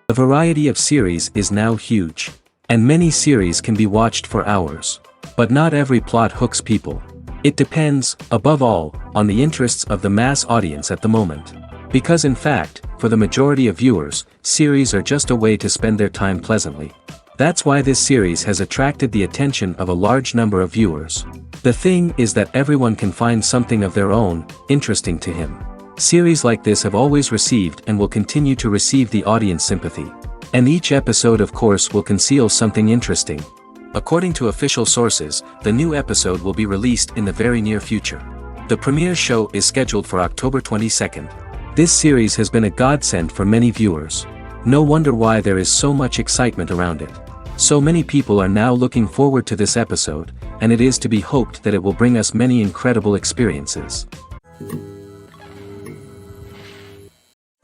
The variety of series is now huge. And many series can be watched for hours. But not every plot hooks people. It depends, above all, on the interests of the mass audience at the moment. Because in fact, for the majority of viewers, series are just a way to spend their time pleasantly. That's why this series has attracted the attention of a large number of viewers. The thing is that everyone can find something of their own, interesting to him. Series like this have always received and will continue to receive the audience sympathy. And each episode of course will conceal something interesting. According to official sources, the new episode will be released in the very near future. The premiere show is scheduled for October 22nd. This series has been a godsend for many viewers. No wonder why there is so much excitement around it. So many people are now looking forward to this episode, and it is to be hoped that it will bring us many incredible experiences.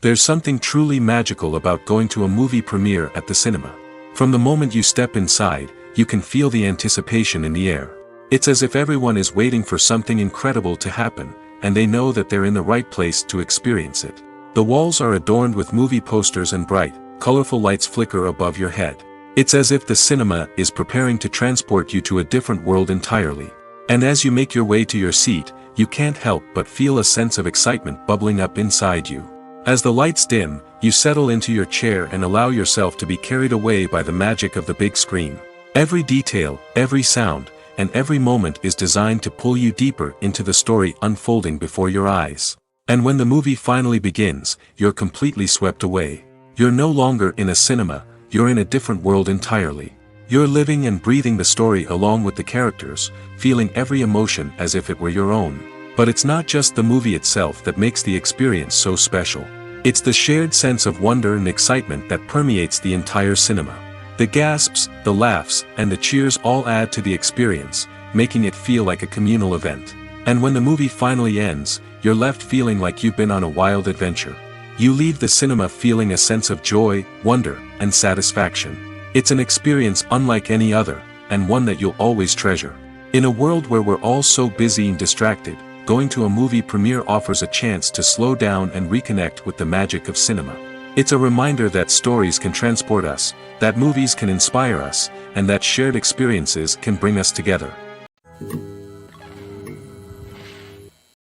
There's something truly magical about going to a movie premiere at the cinema. From the moment you step inside, you can feel the anticipation in the air. It's as if everyone is waiting for something incredible to happen, and they know that they're in the right place to experience it. The walls are adorned with movie posters and bright, colorful lights flicker above your head. It's as if the cinema is preparing to transport you to a different world entirely. And as you make your way to your seat, you can't help but feel a sense of excitement bubbling up inside you. As the lights dim, you settle into your chair and allow yourself to be carried away by the magic of the big screen. Every detail, every sound, and every moment is designed to pull you deeper into the story unfolding before your eyes. And when the movie finally begins, you're completely swept away. You're no longer in a cinema, you're in a different world entirely. You're living and breathing the story along with the characters, feeling every emotion as if it were your own. But it's not just the movie itself that makes the experience so special. It's the shared sense of wonder and excitement that permeates the entire cinema. The gasps, the laughs, and the cheers all add to the experience, making it feel like a communal event. And when the movie finally ends, you're left feeling like you've been on a wild adventure. You leave the cinema feeling a sense of joy, wonder, and satisfaction. It's an experience unlike any other, and one that you'll always treasure. In a world where we're all so busy and distracted, going to a movie premiere offers a chance to slow down and reconnect with the magic of cinema. It's a reminder that stories can transport us, that movies can inspire us, and that shared experiences can bring us together.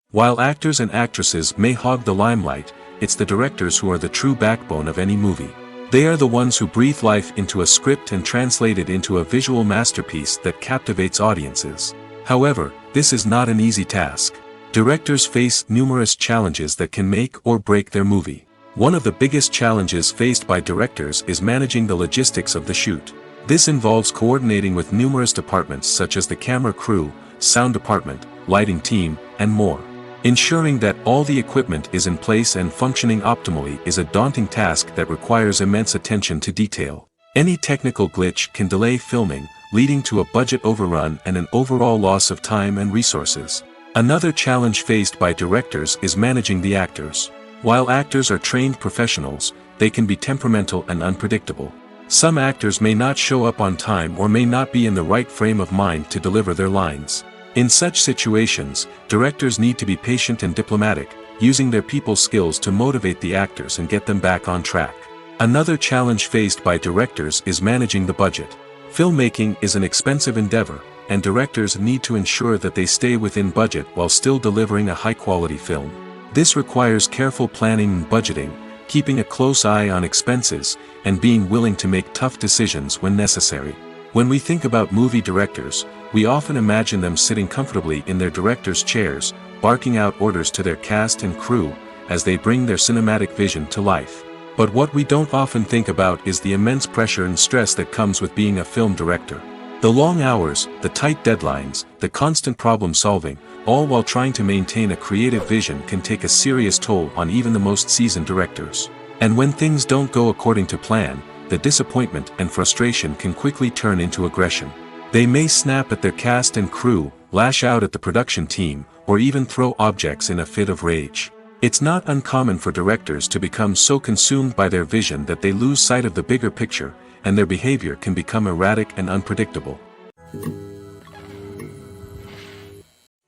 While actors and actresses may hog the limelight, it's the directors who are the true backbone of any movie. They are the ones who breathe life into a script and translate it into a visual masterpiece that captivates audiences. However, this is not an easy task. Directors face numerous challenges that can make or break their movie. One of the biggest challenges faced by directors is managing the logistics of the shoot. This involves coordinating with numerous departments such as the camera crew, sound department, lighting team, and more. Ensuring that all the equipment is in place and functioning optimally is a daunting task that requires immense attention to detail. Any technical glitch can delay filming, leading to a budget overrun and an overall loss of time and resources. Another challenge faced by directors is managing the actors. While actors are trained professionals, they can be temperamental and unpredictable. Some actors may not show up on time or may not be in the right frame of mind to deliver their lines. In such situations, directors need to be patient and diplomatic, using their people skills to motivate the actors and get them back on track. Another challenge faced by directors is managing the budget. Filmmaking is an expensive endeavor, and directors need to ensure that they stay within budget while still delivering a high-quality film. This requires careful planning and budgeting, keeping a close eye on expenses, and being willing to make tough decisions when necessary. When we think about movie directors, we often imagine them sitting comfortably in their director's chairs, barking out orders to their cast and crew, as they bring their cinematic vision to life. But what we don't often think about is the immense pressure and stress that comes with being a film director. The long hours, the tight deadlines, the constant problem solving, all while trying to maintain a creative vision can take a serious toll on even the most seasoned directors. And when things don't go according to plan, the disappointment and frustration can quickly turn into aggression. They may snap at their cast and crew, lash out at the production team, or even throw objects in a fit of rage. It's not uncommon for directors to become so consumed by their vision that they lose sight of the bigger picture, and their behavior can become erratic and unpredictable.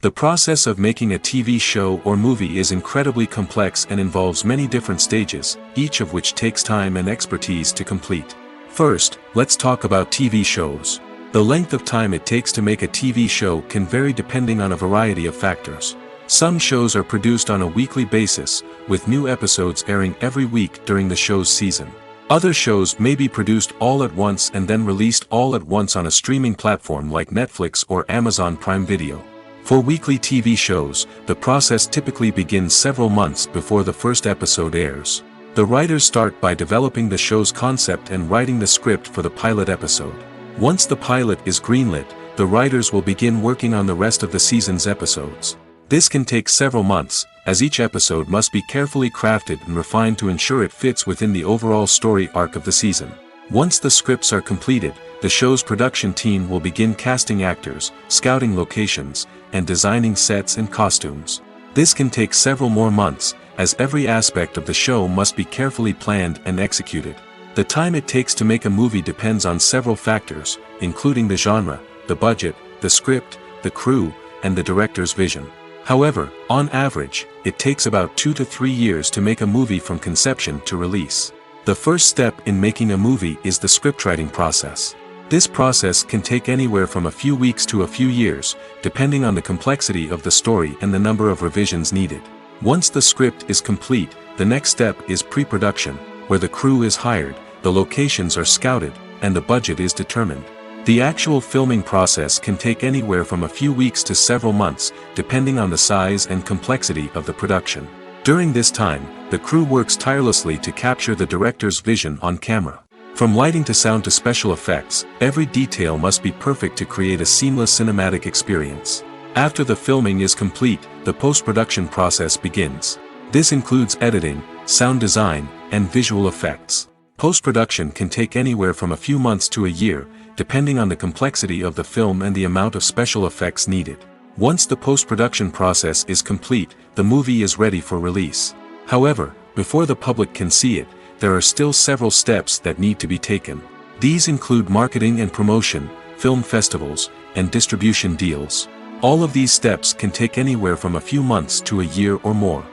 The process of making a TV show or movie is incredibly complex and involves many different stages, each of which takes time and expertise to complete. First, let's talk about TV shows. The length of time it takes to make a TV show can vary depending on a variety of factors. Some shows are produced on a weekly basis, with new episodes airing every week during the show's season. Other shows may be produced all at once and then released all at once on a streaming platform like Netflix or Amazon Prime Video. For weekly TV shows, the process typically begins several months before the first episode airs. The writers start by developing the show's concept and writing the script for the pilot episode. Once the pilot is greenlit, the writers will begin working on the rest of the season's episodes. This can take several months, as each episode must be carefully crafted and refined to ensure it fits within the overall story arc of the season. Once the scripts are completed, the show's production team will begin casting actors, scouting locations, and designing sets and costumes. This can take several more months, as every aspect of the show must be carefully planned and executed. The time it takes to make a movie depends on several factors, including the genre, the budget, the script, the crew, and the director's vision. However, on average, it takes about 2 to 3 years to make a movie from conception to release. The first step in making a movie is the scriptwriting process. This process can take anywhere from a few weeks to a few years, depending on the complexity of the story and the number of revisions needed. Once the script is complete, the next step is pre-production, where the crew is hired, the locations are scouted, and the budget is determined. The actual filming process can take anywhere from a few weeks to several months, depending on the size and complexity of the production. During this time, the crew works tirelessly to capture the director's vision on camera. From lighting to sound to special effects, every detail must be perfect to create a seamless cinematic experience. After the filming is complete, the post-production process begins. This includes editing, sound design, and visual effects. Post-production can take anywhere from a few months to a year, depending on the complexity of the film and the amount of special effects needed. Once the post-production process is complete, the movie is ready for release. However, before the public can see it, there are still several steps that need to be taken. These include marketing and promotion, film festivals, and distribution deals. All of these steps can take anywhere from a few months to a year or more.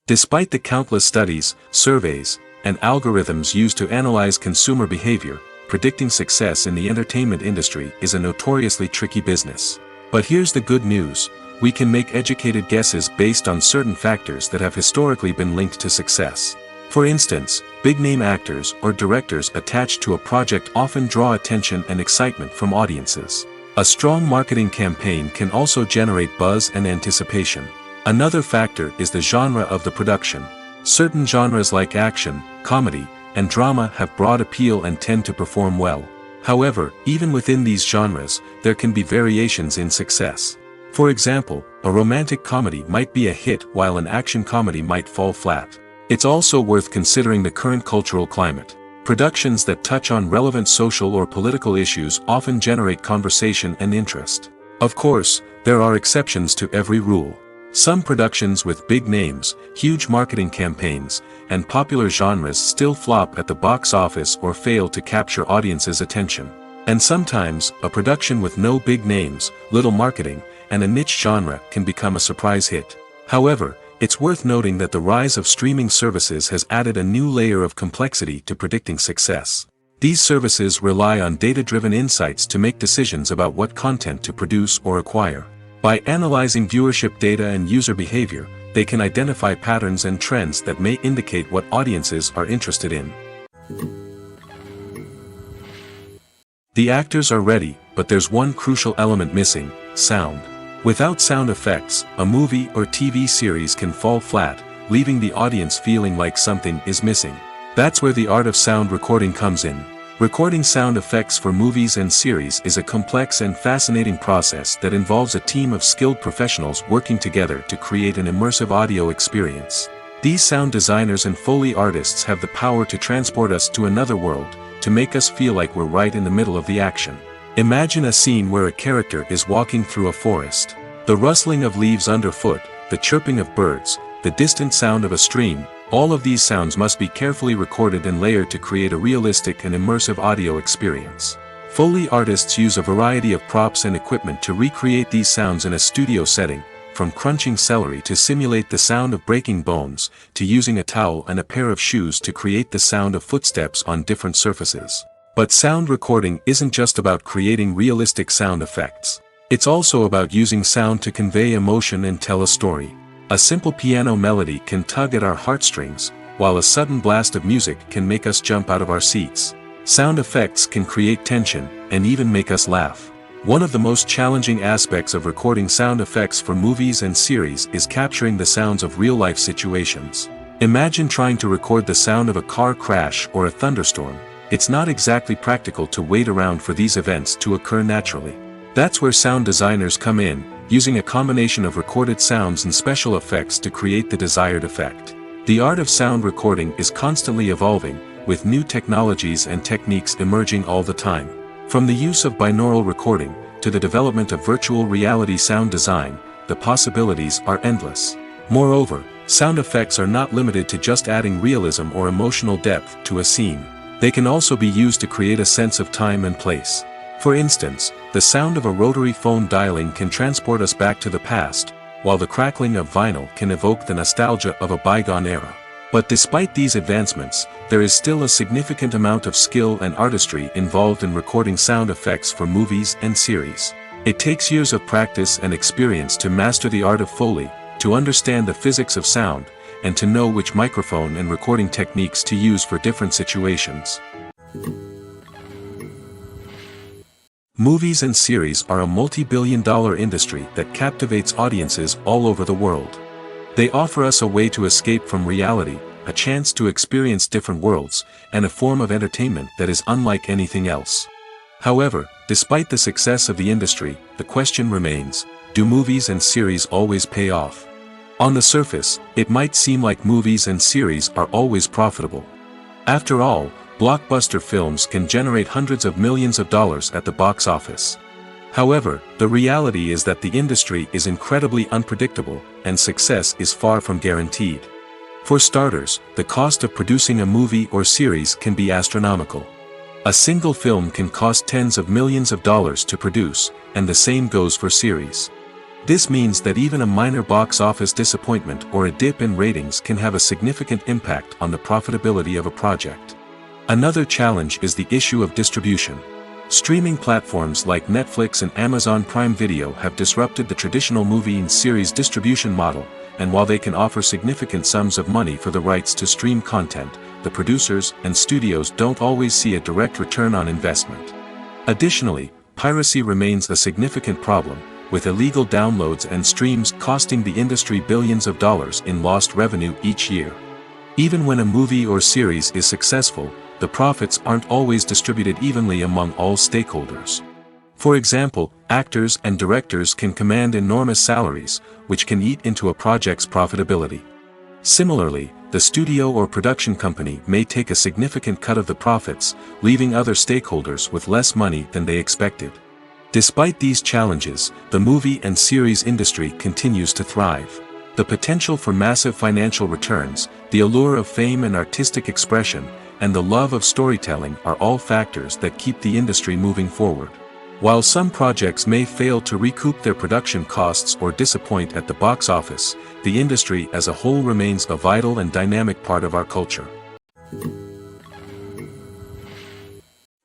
Despite the countless studies, surveys, and algorithms used to analyze consumer behavior, predicting success in the entertainment industry is a notoriously tricky business. But here's the good news. We can make educated guesses based on certain factors that have historically been linked to success. For instance, big-name actors or directors attached to a project often draw attention and excitement from audiences. A strong marketing campaign can also generate buzz and anticipation. Another factor is the genre of the production. Certain genres like action, comedy, and drama have broad appeal and tend to perform well. However, even within these genres, there can be variations in success. For example, a romantic comedy might be a hit while an action comedy might fall flat. It's also worth considering the current cultural climate. Productions that touch on relevant social or political issues often generate conversation and interest. Of course, there are exceptions to every rule. Some productions with big names, huge marketing campaigns, and popular genres still flop at the box office or fail to capture audiences' attention. And sometimes, a production with no big names, little marketing, and a niche genre can become a surprise hit. However, it's worth noting that the rise of streaming services has added a new layer of complexity to predicting success. These services rely on data-driven insights to make decisions about what content to produce or acquire. By analyzing viewership data and user behavior, they can identify patterns and trends that may indicate what audiences are interested in. The actors are ready, but there's one crucial element missing: sound. Without sound effects, a movie or TV series can fall flat, leaving the audience feeling like something is missing. That's where the art of sound recording comes in. Recording sound effects for movies and series is a complex and fascinating process that involves a team of skilled professionals working together to create an immersive audio experience. These sound designers and Foley artists have the power to transport us to another world, to make us feel like we're right in the middle of the action. Imagine a scene where a character is walking through a forest. The rustling of leaves underfoot, the chirping of birds, the distant sound of a stream, all of these sounds must be carefully recorded and layered to create a realistic and immersive audio experience. Foley artists use a variety of props and equipment to recreate these sounds in a studio setting, from crunching celery to simulate the sound of breaking bones, to using a towel and a pair of shoes to create the sound of footsteps on different surfaces. But sound recording isn't just about creating realistic sound effects. It's also about using sound to convey emotion and tell a story. A simple piano melody can tug at our heartstrings, while a sudden blast of music can make us jump out of our seats. Sound effects can create tension, and even make us laugh. One of the most challenging aspects of recording sound effects for movies and series is capturing the sounds of real-life situations. Imagine trying to record the sound of a car crash or a thunderstorm. It's not exactly practical to wait around for these events to occur naturally. That's where sound designers come in, using a combination of recorded sounds and special effects to create the desired effect. The art of sound recording is constantly evolving, with new technologies and techniques emerging all the time. From the use of binaural recording, to the development of virtual reality sound design, the possibilities are endless. Moreover, sound effects are not limited to just adding realism or emotional depth to a scene. They can also be used to create a sense of time and place. For instance, the sound of a rotary phone dialing can transport us back to the past, while the crackling of vinyl can evoke the nostalgia of a bygone era. But despite these advancements, there is still a significant amount of skill and artistry involved in recording sound effects for movies and series. It takes years of practice and experience to master the art of Foley, to understand the physics of sound, and to know which microphone and recording techniques to use for different situations. Movies and series are a multi-billion-dollar industry that captivates audiences all over the world. They offer us a way to escape from reality, a chance to experience different worlds, and a form of entertainment that is unlike anything else. However, despite the success of the industry, the question remains, do movies and series always pay off? On the surface, it might seem like movies and series are always profitable. After all, blockbuster films can generate hundreds of millions of dollars at the box office. However, the reality is that the industry is incredibly unpredictable, and success is far from guaranteed. For starters, the cost of producing a movie or series can be astronomical. A single film can cost tens of millions of dollars to produce, and the same goes for series. This means that even a minor box office disappointment or a dip in ratings can have a significant impact on the profitability of a project. Another challenge is the issue of distribution. Streaming platforms like Netflix and Amazon Prime Video have disrupted the traditional movie and series distribution model, and while they can offer significant sums of money for the rights to stream content, the producers and studios don't always see a direct return on investment. Additionally, piracy remains a significant problem, with illegal downloads and streams costing the industry billions of dollars in lost revenue each year. Even when a movie or series is successful, the profits aren't always distributed evenly among all stakeholders. For example, actors and directors can command enormous salaries, which can eat into a project's profitability. Similarly, the studio or production company may take a significant cut of the profits, leaving other stakeholders with less money than they expected. Despite these challenges, the movie and series industry continues to thrive. The potential for massive financial returns, the allure of fame and artistic expression, and the love of storytelling are all factors that keep the industry moving forward. While some projects may fail to recoup their production costs or disappoint at the box office, the industry as a whole remains a vital and dynamic part of our culture.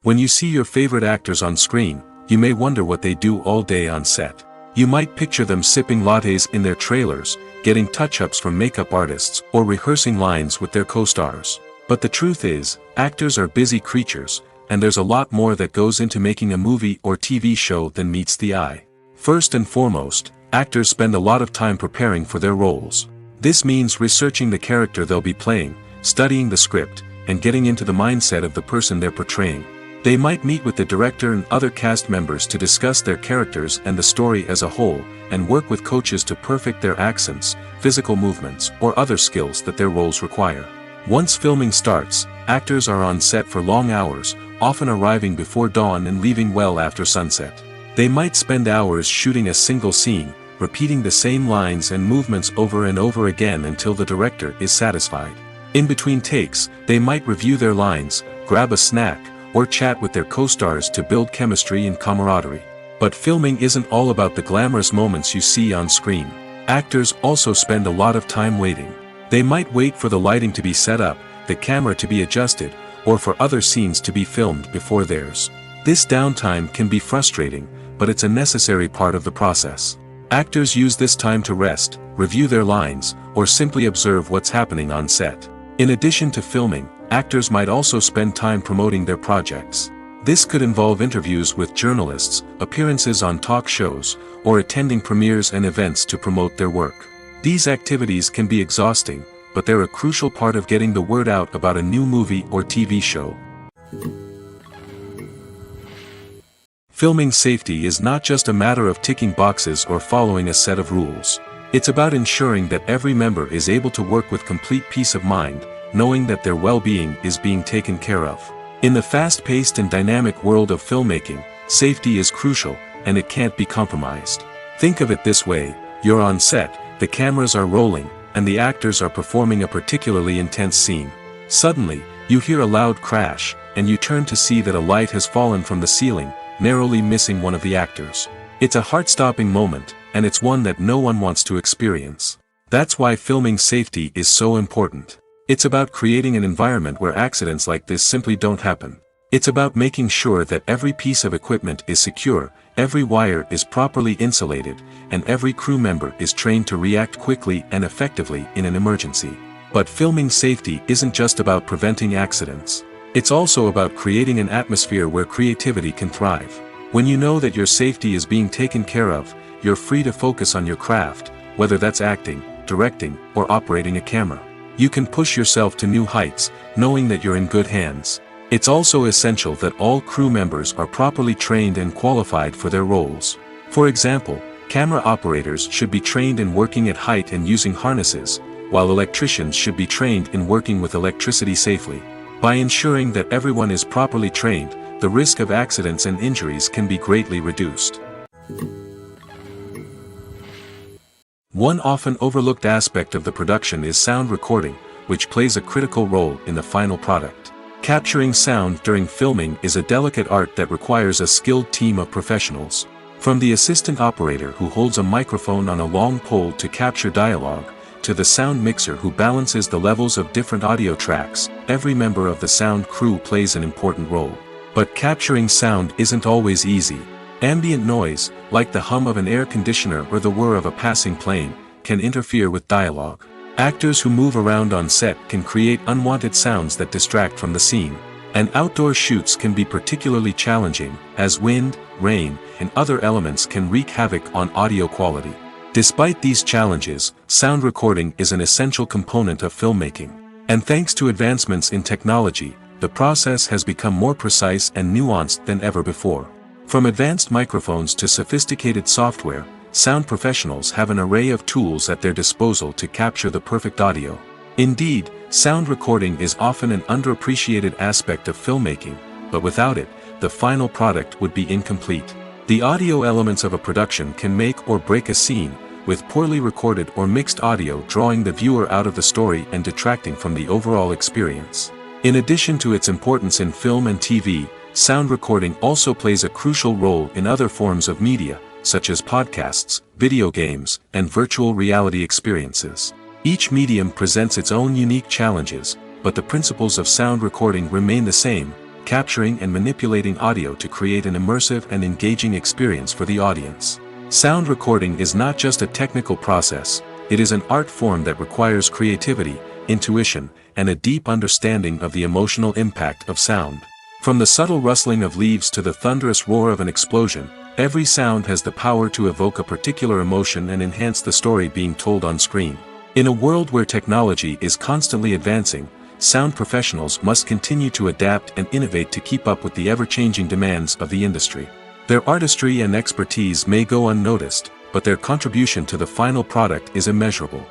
When you see your favorite actors on screen, you may wonder what they do all day on set. You might picture them sipping lattes in their trailers, getting touch-ups from makeup artists, or rehearsing lines with their co-stars. But the truth is, actors are busy creatures, and there's a lot more that goes into making a movie or TV show than meets the eye. First and foremost, actors spend a lot of time preparing for their roles. This means researching the character they'll be playing, studying the script, and getting into the mindset of the person they're portraying. They might meet with the director and other cast members to discuss their characters and the story as a whole, and work with coaches to perfect their accents, physical movements, or other skills that their roles require. Once filming starts, actors are on set for long hours, often arriving before dawn and leaving well after sunset. They might spend hours shooting a single scene, repeating the same lines and movements over and over again until the director is satisfied. In between takes, they might review their lines, grab a snack, or chat with their co-stars to build chemistry and camaraderie. But filming isn't all about the glamorous moments you see on screen. Actors also spend a lot of time waiting. They might wait for the lighting to be set up, the camera to be adjusted, or for other scenes to be filmed before theirs. This downtime can be frustrating, but it's a necessary part of the process. Actors use this time to rest, review their lines, or simply observe what's happening on set. In addition to filming, actors might also spend time promoting their projects. This could involve interviews with journalists, appearances on talk shows, or attending premieres and events to promote their work. These activities can be exhausting, but they're a crucial part of getting the word out about a new movie or TV show. Filming safety is not just a matter of ticking boxes or following a set of rules. It's about ensuring that every member is able to work with complete peace of mind, knowing that their well-being is being taken care of. In the fast-paced and dynamic world of filmmaking, safety is crucial, and it can't be compromised. Think of it this way: you're on set, the cameras are rolling, and the actors are performing a particularly intense scene. Suddenly, you hear a loud crash, and you turn to see that a light has fallen from the ceiling, narrowly missing one of the actors. It's a heart-stopping moment, and it's one that no one wants to experience. That's why filming safety is so important. It's about creating an environment where accidents like this simply don't happen. It's about making sure that every piece of equipment is secure, every wire is properly insulated, and every crew member is trained to react quickly and effectively in an emergency. But filming safety isn't just about preventing accidents. It's also about creating an atmosphere where creativity can thrive. When you know that your safety is being taken care of, you're free to focus on your craft, whether that's acting, directing, or operating a camera. You can push yourself to new heights, knowing that you're in good hands. It's also essential that all crew members are properly trained and qualified for their roles. For example, camera operators should be trained in working at height and using harnesses, while electricians should be trained in working with electricity safely. By ensuring that everyone is properly trained, the risk of accidents and injuries can be greatly reduced. One often overlooked aspect of the production is sound recording, which plays a critical role in the final product. Capturing sound during filming is a delicate art that requires a skilled team of professionals. From the assistant operator who holds a microphone on a long pole to capture dialogue, to the sound mixer who balances the levels of different audio tracks, every member of the sound crew plays an important role. But capturing sound isn't always easy. Ambient noise, like the hum of an air conditioner or the whir of a passing plane, can interfere with dialogue. Actors who move around on set can create unwanted sounds that distract from the scene. And outdoor shoots can be particularly challenging, as wind, rain, and other elements can wreak havoc on audio quality. Despite these challenges, sound recording is an essential component of filmmaking. And thanks to advancements in technology, the process has become more precise and nuanced than ever before. From advanced microphones to sophisticated software, sound professionals have an array of tools at their disposal to capture the perfect audio. Indeed, sound recording is often an underappreciated aspect of filmmaking, but without it, the final product would be incomplete. The audio elements of a production can make or break a scene, with poorly recorded or mixed audio drawing the viewer out of the story and detracting from the overall experience. In addition to its importance in film and TV, sound recording also plays a crucial role in other forms of media, such as podcasts, video games, and virtual reality experiences. Each medium presents its own unique challenges, but the principles of sound recording remain the same: capturing and manipulating audio to create an immersive and engaging experience for the audience. Sound recording is not just a technical process, it is an art form that requires creativity, intuition, and a deep understanding of the emotional impact of sound. From the subtle rustling of leaves to the thunderous roar of an explosion, every sound has the power to evoke a particular emotion and enhance the story being told on screen. In a world where technology is constantly advancing, sound professionals must continue to adapt and innovate to keep up with the ever-changing demands of the industry. Their artistry and expertise may go unnoticed, but their contribution to the final product is immeasurable.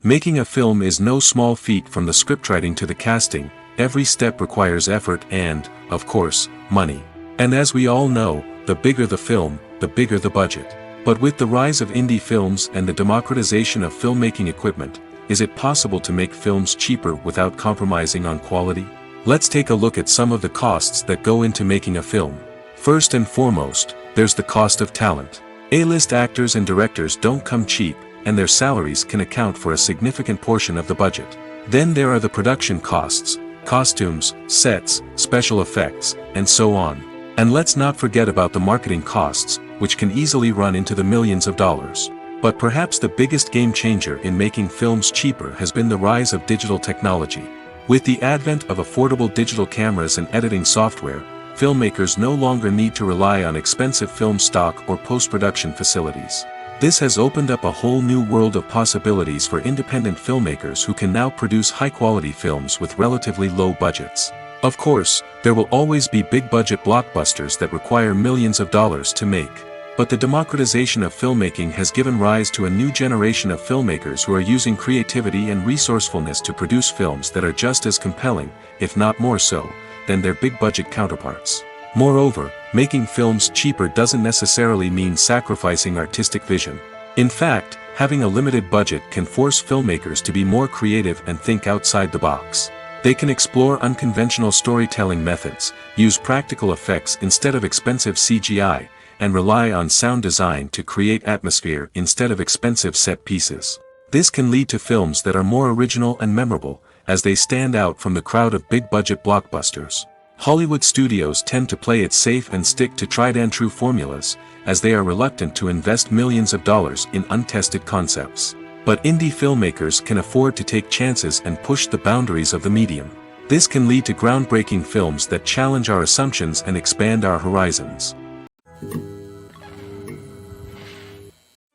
Making a film is no small feat. From the scriptwriting to the casting, every step requires effort and, of course, money. And as we all know, the bigger the film, the bigger the budget. But with the rise of indie films and the democratization of filmmaking equipment, is it possible to make films cheaper without compromising on quality? Let's take a look at some of the costs that go into making a film. First and foremost, there's the cost of talent. A-list actors and directors don't come cheap, and their salaries can account for a significant portion of the budget. Then there are the production costs, costumes, sets, special effects, and so on. And let's not forget about the marketing costs, which can easily run into the millions of dollars. But perhaps the biggest game changer in making films cheaper has been the rise of digital technology. With the advent of affordable digital cameras and editing software, filmmakers no longer need to rely on expensive film stock or post-production facilities. This has opened up a whole new world of possibilities for independent filmmakers who can now produce high-quality films with relatively low budgets. Of course, there will always be big-budget blockbusters that require millions of dollars to make. But the democratization of filmmaking has given rise to a new generation of filmmakers who are using creativity and resourcefulness to produce films that are just as compelling, if not more so, than their big-budget counterparts. Moreover, making films cheaper doesn't necessarily mean sacrificing artistic vision. In fact, having a limited budget can force filmmakers to be more creative and think outside the box. They can explore unconventional storytelling methods, use practical effects instead of expensive CGI, and rely on sound design to create atmosphere instead of expensive set pieces. This can lead to films that are more original and memorable, as they stand out from the crowd of big-budget blockbusters. Hollywood studios tend to play it safe and stick to tried-and-true formulas, as they are reluctant to invest millions of dollars in untested concepts. But indie filmmakers can afford to take chances and push the boundaries of the medium. This can lead to groundbreaking films that challenge our assumptions and expand our horizons.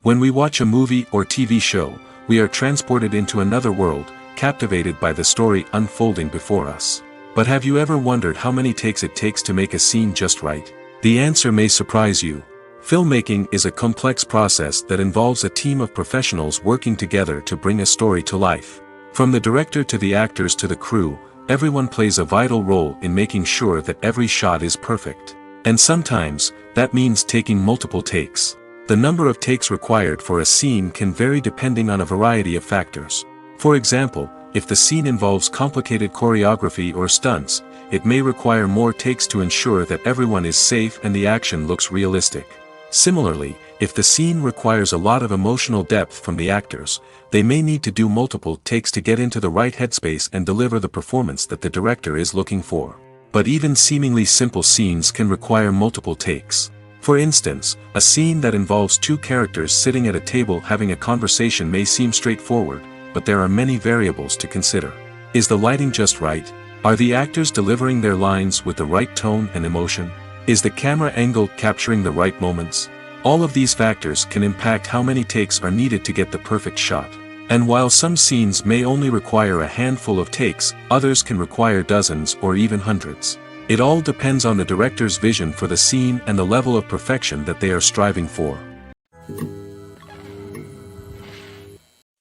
When we watch a movie or TV show, we are transported into another world, captivated by the story unfolding before us. But have you ever wondered how many takes it takes to make a scene just right? The answer may surprise you. Filmmaking is a complex process that involves a team of professionals working together to bring a story to life. From the director to the actors to the crew, everyone plays a vital role in making sure that every shot is perfect. And sometimes, that means taking multiple takes. The number of takes required for a scene can vary depending on a variety of factors. For example, if the scene involves complicated choreography or stunts, it may require more takes to ensure that everyone is safe and the action looks realistic. Similarly, if the scene requires a lot of emotional depth from the actors, they may need to do multiple takes to get into the right headspace and deliver the performance that the director is looking for. But even seemingly simple scenes can require multiple takes. For instance, a scene that involves two characters sitting at a table having a conversation may seem straightforward, but there are many variables to consider. Is the lighting just right? Are the actors delivering their lines with the right tone and emotion? Is the camera angle capturing the right moments? All of these factors can impact how many takes are needed to get the perfect shot. And while some scenes may only require a handful of takes, others can require dozens or even hundreds. It all depends on the director's vision for the scene and the level of perfection that they are striving for.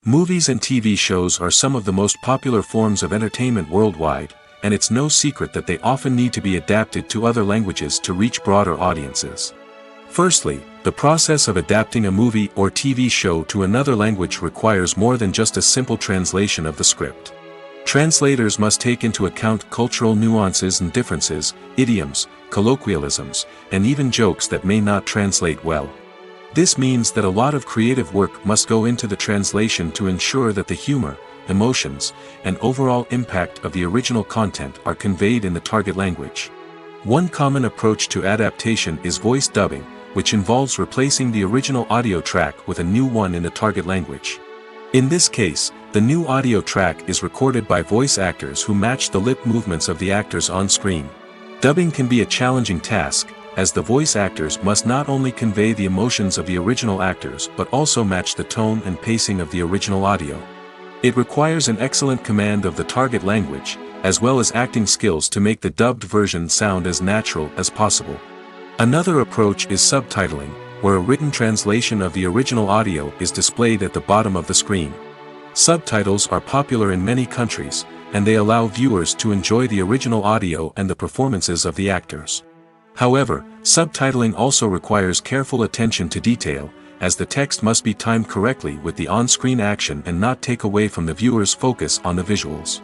Movies and TV shows are some of the most popular forms of entertainment worldwide, and it's no secret that they often need to be adapted to other languages to reach broader audiences. Firstly, the process of adapting a movie or TV show to another language requires more than just a simple translation of the script. Translators must take into account cultural nuances and differences, idioms, colloquialisms, and even jokes that may not translate well. This means that a lot of creative work must go into the translation to ensure that the humor, emotions, and overall impact of the original content are conveyed in the target language. One common approach to adaptation is voice dubbing, which involves replacing the original audio track with a new one in the target language. In this case, the new audio track is recorded by voice actors who match the lip movements of the actors on screen. Dubbing can be a challenging task, as the voice actors must not only convey the emotions of the original actors but also match the tone and pacing of the original audio. It requires an excellent command of the target language, as well as acting skills to make the dubbed version sound as natural as possible. Another approach is subtitling, where a written translation of the original audio is displayed at the bottom of the screen. Subtitles are popular in many countries, and they allow viewers to enjoy the original audio and the performances of the actors. However, subtitling also requires careful attention to detail, as the text must be timed correctly with the on-screen action and not take away from the viewer's focus on the visuals.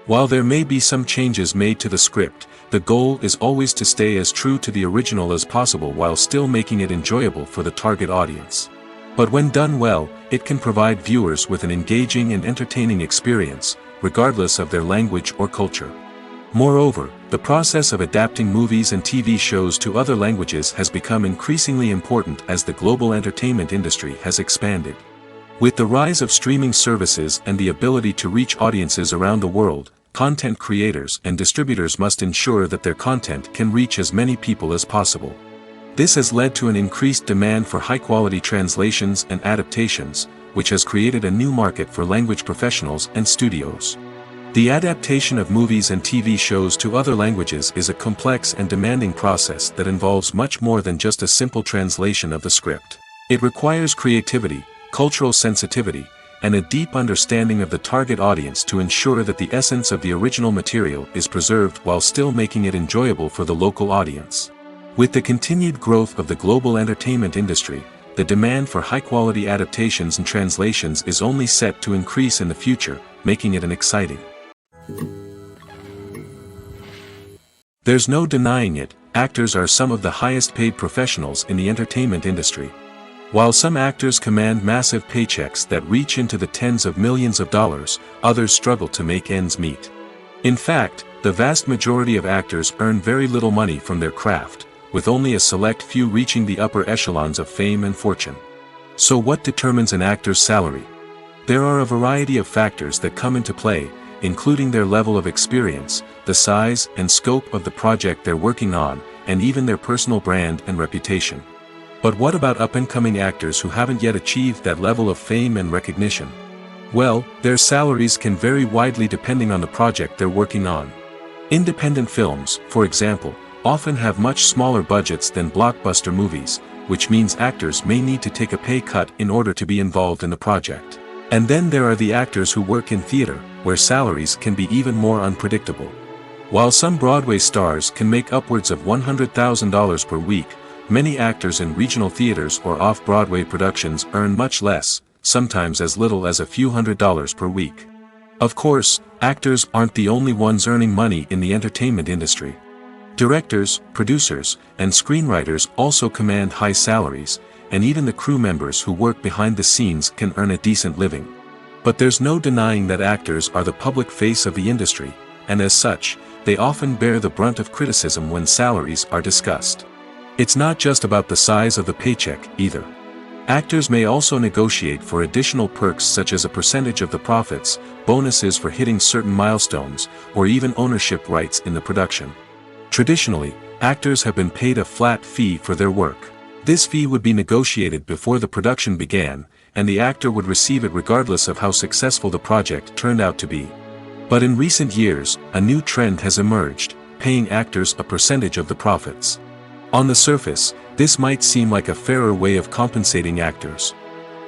While there may be some changes made to the script, the goal is always to stay as true to the original as possible while still making it enjoyable for the target audience. But when done well, it can provide viewers with an engaging and entertaining experience, regardless of their language or culture. Moreover, the process of adapting movies and TV shows to other languages has become increasingly important as the global entertainment industry has expanded. With the rise of streaming services and the ability to reach audiences around the world, content creators and distributors must ensure that their content can reach as many people as possible. This has led to an increased demand for high-quality translations and adaptations, which has created a new market for language professionals and studios. The adaptation of movies and TV shows to other languages is a complex and demanding process that involves much more than just a simple translation of the script. It requires creativity, cultural sensitivity, and a deep understanding of the target audience to ensure that the essence of the original material is preserved while still making it enjoyable for the local audience. With the continued growth of the global entertainment industry, the demand for high-quality adaptations and translations is only set to increase in the future, making it an exciting. There's no denying it, actors are some of the highest-paid professionals in the entertainment industry. While some actors command massive paychecks that reach into the tens of millions of dollars, others struggle to make ends meet. In fact, the vast majority of actors earn very little money from their craft, with only a select few reaching the upper echelons of fame and fortune. So what determines an actor's salary? There are a variety of factors that come into play, including their level of experience, the size and scope of the project they're working on, and even their personal brand and reputation. But what about up-and-coming actors who haven't yet achieved that level of fame and recognition? Well, their salaries can vary widely depending on the project they're working on. Independent films, for example, often have much smaller budgets than blockbuster movies, which means actors may need to take a pay cut in order to be involved in the project. And then there are the actors who work in theater, where salaries can be even more unpredictable. While some Broadway stars can make upwards of $100,000 per week, many actors in regional theaters or off-Broadway productions earn much less, sometimes as little as a few $100s per week. Of course, actors aren't the only ones earning money in the entertainment industry. Directors, producers, and screenwriters also command high salaries, and even the crew members who work behind the scenes can earn a decent living. But there's no denying that actors are the public face of the industry, and as such, they often bear the brunt of criticism when salaries are discussed. It's not just about the size of the paycheck, either. Actors may also negotiate for additional perks such as a percentage of the profits, bonuses for hitting certain milestones, or even ownership rights in the production. Traditionally, actors have been paid a flat fee for their work. This fee would be negotiated before the production began, and the actor would receive it regardless of how successful the project turned out to be. But in recent years, a new trend has emerged, paying actors a percentage of the profits. On the surface, this might seem like a fairer way of compensating actors.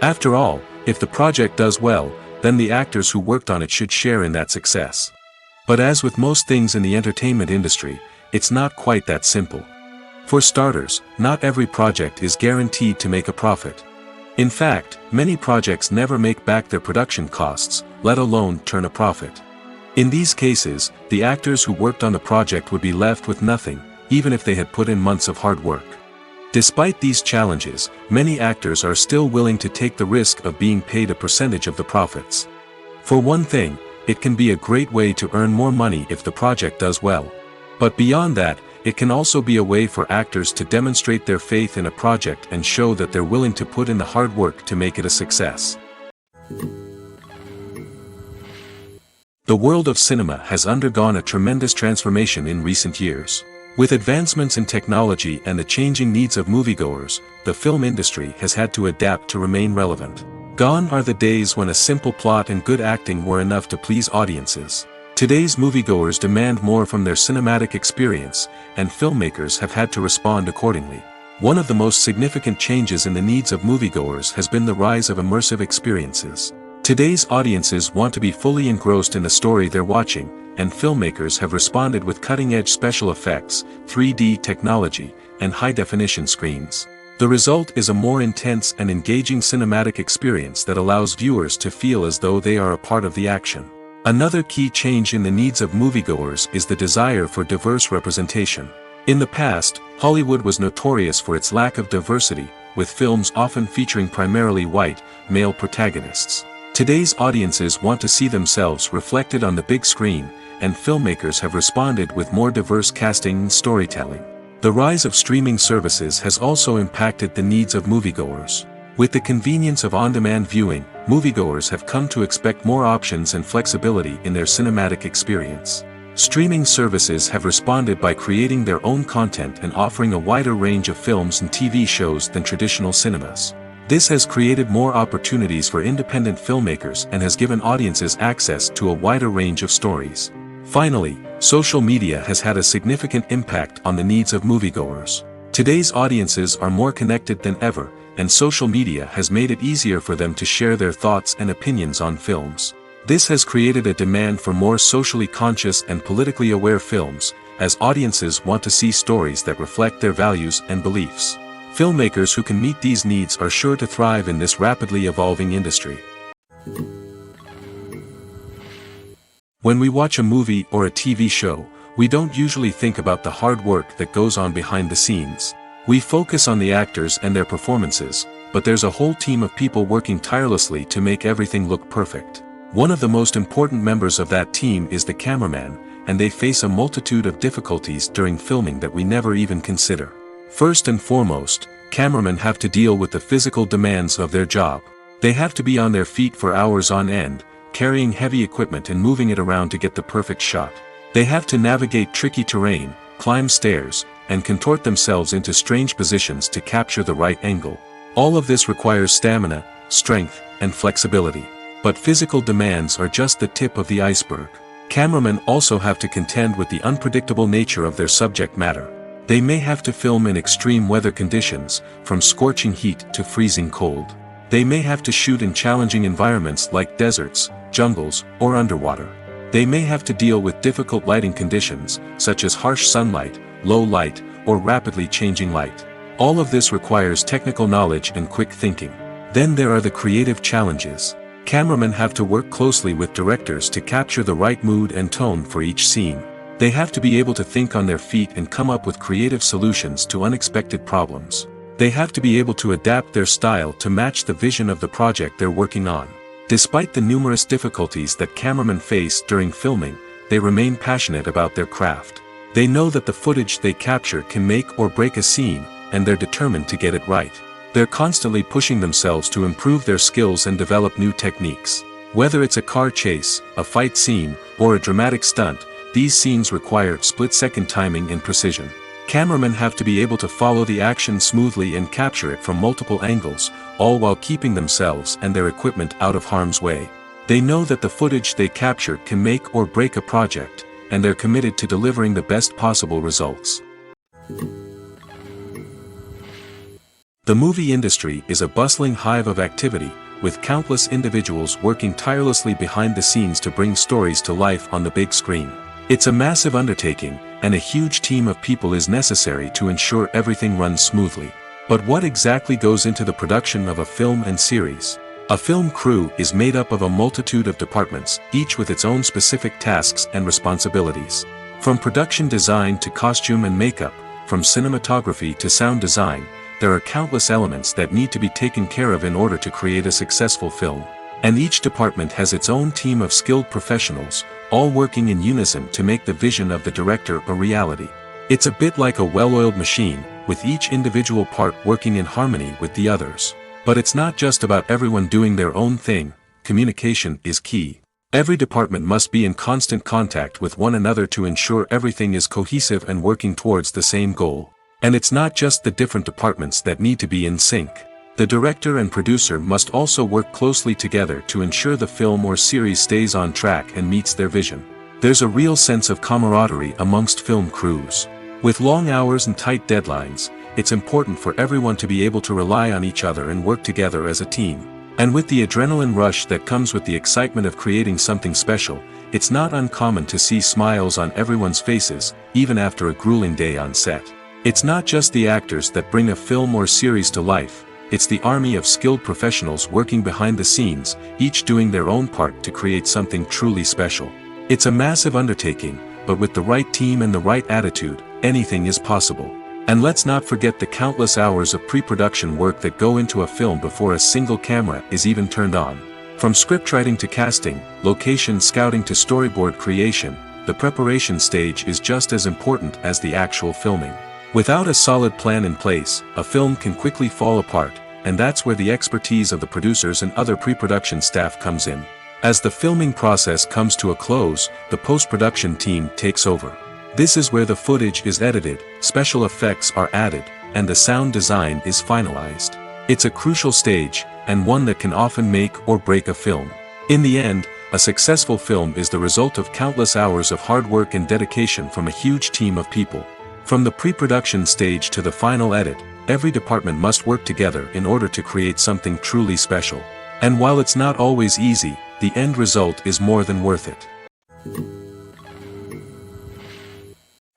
After all, if the project does well, then the actors who worked on it should share in that success. But as with most things in the entertainment industry, it's not quite that simple. For starters, not every project is guaranteed to make a profit. In fact, many projects never make back their production costs, let alone turn a profit. In these cases, the actors who worked on the project would be left with nothing, even if they had put in months of hard work. Despite these challenges, many actors are still willing to take the risk of being paid a percentage of the profits. For one thing, it can be a great way to earn more money if the project does well. But beyond that, it can also be a way for actors to demonstrate their faith in a project and show that they're willing to put in the hard work to make it a success. The world of cinema has undergone a tremendous transformation in recent years. With advancements in technology and the changing needs of moviegoers, the film industry has had to adapt to remain relevant. Gone are the days when a simple plot and good acting were enough to please audiences. Today's moviegoers demand more from their cinematic experience, and filmmakers have had to respond accordingly. One of the most significant changes in the needs of moviegoers has been the rise of immersive experiences. Today's audiences want to be fully engrossed in the story they're watching, and filmmakers have responded with cutting-edge special effects, 3D technology, and high-definition screens. The result is a more intense and engaging cinematic experience that allows viewers to feel as though they are a part of the action. Another key change in the needs of moviegoers is the desire for diverse representation. In the past, Hollywood was notorious for its lack of diversity, with films often featuring primarily white, male protagonists. Today's audiences want to see themselves reflected on the big screen, and filmmakers have responded with more diverse casting and storytelling. The rise of streaming services has also impacted the needs of moviegoers. With the convenience of on-demand viewing, moviegoers have come to expect more options and flexibility in their cinematic experience. Streaming services have responded by creating their own content and offering a wider range of films and TV shows than traditional cinemas. This has created more opportunities for independent filmmakers and has given audiences access to a wider range of stories. Finally, social media has had a significant impact on the needs of moviegoers. Today's audiences are more connected than ever, and social media has made it easier for them to share their thoughts and opinions on films. This has created a demand for more socially conscious and politically aware films, as audiences want to see stories that reflect their values and beliefs. Filmmakers who can meet these needs are sure to thrive in this rapidly evolving industry. When we watch a movie or a TV show, we don't usually think about the hard work that goes on behind the scenes. We focus on the actors and their performances, but there's a whole team of people working tirelessly to make everything look perfect. One of the most important members of that team is the cameraman, and they face a multitude of difficulties during filming that we never even consider. First and foremost, cameramen have to deal with the physical demands of their job. They have to be on their feet for hours on end, carrying heavy equipment and moving it around to get the perfect shot. They have to navigate tricky terrain, climb stairs, and contort themselves into strange positions to capture the right angle. All of this requires stamina, strength, and flexibility. But physical demands are just the tip of the iceberg. Cameramen also have to contend with the unpredictable nature of their subject matter. They may have to film in extreme weather conditions, from scorching heat to freezing cold. They may have to shoot in challenging environments like deserts, jungles, or underwater. They may have to deal with difficult lighting conditions, such as harsh sunlight, low light, or rapidly changing light. All of this requires technical knowledge and quick thinking. Then there are the creative challenges. Cameramen have to work closely with directors to capture the right mood and tone for each scene. They have to be able to think on their feet and come up with creative solutions to unexpected problems. They have to be able to adapt their style to match the vision of the project they're working on. Despite the numerous difficulties that cameramen face during filming, they remain passionate about their craft. They know that the footage they capture can make or break a scene, and they're determined to get it right. They're constantly pushing themselves to improve their skills and develop new techniques. Whether it's a car chase, a fight scene, or a dramatic stunt, these scenes require split-second timing and precision. Cameramen have to be able to follow the action smoothly and capture it from multiple angles, all while keeping themselves and their equipment out of harm's way. They know that the footage they capture can make or break a project, and they're committed to delivering the best possible results. The movie industry is a bustling hive of activity, with countless individuals working tirelessly behind the scenes to bring stories to life on the big screen. It's a massive undertaking, and a huge team of people is necessary to ensure everything runs smoothly. But what exactly goes into the production of a film and series? A film crew is made up of a multitude of departments, each with its own specific tasks and responsibilities. From production design to costume and makeup, from cinematography to sound design, there are countless elements that need to be taken care of in order to create a successful film. And each department has its own team of skilled professionals, all working in unison to make the vision of the director a reality. It's a bit like a well-oiled machine, with each individual part working in harmony with the others. But it's not just about everyone doing their own thing. Communication is key. Every department must be in constant contact with one another to ensure everything is cohesive and working towards the same goal. And it's not just the different departments that need to be in sync. The director and producer must also work closely together to ensure the film or series stays on track and meets their vision. There's a real sense of camaraderie amongst film crews. With long hours and tight deadlines, it's important for everyone to be able to rely on each other and work together as a team. And with the adrenaline rush that comes with the excitement of creating something special, it's not uncommon to see smiles on everyone's faces, even after a grueling day on set. It's not just the actors that bring a film or series to life, it's the army of skilled professionals working behind the scenes, each doing their own part to create something truly special. It's a massive undertaking, but with the right team and the right attitude, anything is possible. And let's not forget the countless hours of pre-production work that go into a film before a single camera is even turned on. From scriptwriting to casting, location scouting to storyboard creation, the preparation stage is just as important as the actual filming. Without a solid plan in place, a film can quickly fall apart, and that's where the expertise of the producers and other pre-production staff comes in. As the filming process comes to a close, the post-production team takes over. This is where the footage is edited, special effects are added, and the sound design is finalized. It's a crucial stage, and one that can often make or break a film. In the end, a successful film is the result of countless hours of hard work and dedication from a huge team of people. From the pre-production stage to the final edit, every department must work together in order to create something truly special. And while it's not always easy, the end result is more than worth it.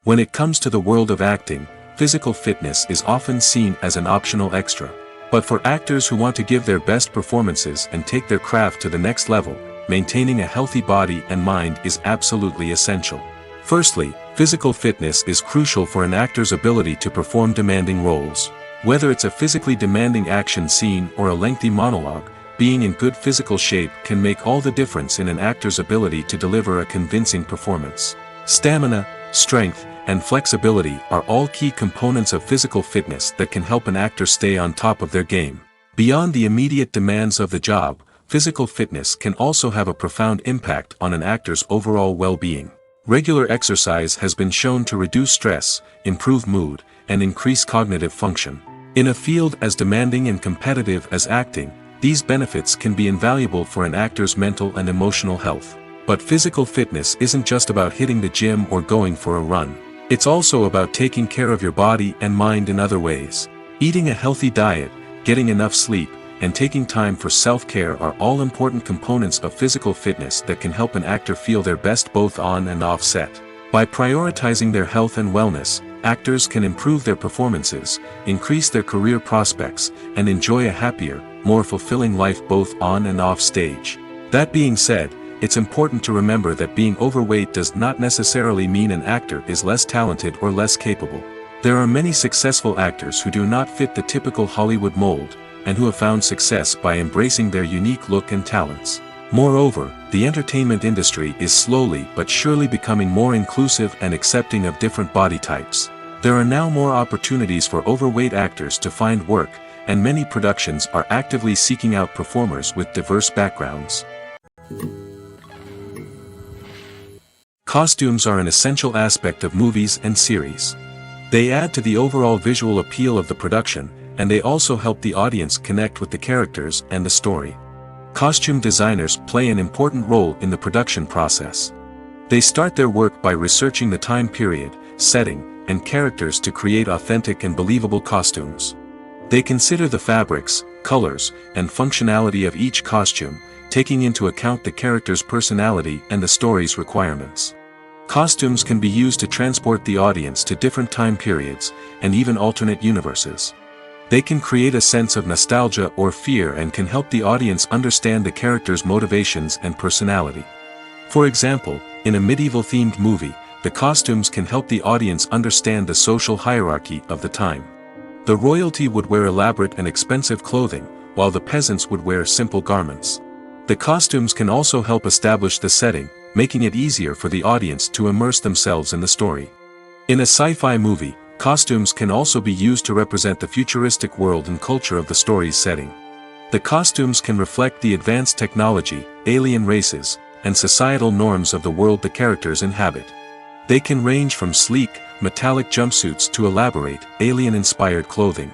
When it comes to the world of acting, physical fitness is often seen as an optional extra. But for actors who want to give their best performances and take their craft to the next level, maintaining a healthy body and mind is absolutely essential. Firstly, physical fitness is crucial for an actor's ability to perform demanding roles. Whether it's a physically demanding action scene or a lengthy monologue, being in good physical shape can make all the difference in an actor's ability to deliver a convincing performance. Stamina, strength, and flexibility are all key components of physical fitness that can help an actor stay on top of their game. Beyond the immediate demands of the job, physical fitness can also have a profound impact on an actor's overall well-being. Regular exercise has been shown to reduce stress, improve mood, and increase cognitive function. In a field as demanding and competitive as acting, these benefits can be invaluable for an actor's mental and emotional health. But physical fitness isn't just about hitting the gym or going for a run. It's also about taking care of your body and mind in other ways. Eating a healthy diet, getting enough sleep, and taking time for self-care are all important components of physical fitness that can help an actor feel their best both on and off set. By prioritizing their health and wellness, actors can improve their performances, increase their career prospects, and enjoy a happier, more fulfilling life both on and off stage. That being said, it's important to remember that being overweight does not necessarily mean an actor is less talented or less capable. There are many successful actors who do not fit the typical Hollywood mold, and who have found success by embracing their unique look and talents. Moreover, the entertainment industry is slowly but surely becoming more inclusive and accepting of different body types. There are now more opportunities for overweight actors to find work, and many productions are actively seeking out performers with diverse backgrounds. Costumes are an essential aspect of movies and series. They add to the overall visual appeal of the production, and they also help the audience connect with the characters and the story. Costume designers play an important role in the production process. They start their work by researching the time period, setting, and characters to create authentic and believable costumes. They consider the fabrics, colors, and functionality of each costume, taking into account the character's personality and the story's requirements. Costumes can be used to transport the audience to different time periods, and even alternate universes. They can create a sense of nostalgia or fear and can help the audience understand the character's motivations and personality. For example, in a medieval-themed movie, the costumes can help the audience understand the social hierarchy of the time. The royalty would wear elaborate and expensive clothing, while the peasants would wear simple garments. The costumes can also help establish the setting, making it easier for the audience to immerse themselves in the story. In a sci-fi movie, costumes can also be used to represent the futuristic world and culture of the story's setting. The costumes can reflect the advanced technology, alien races, and societal norms of the world the characters inhabit. They can range from sleek, metallic jumpsuits to elaborate, alien-inspired clothing.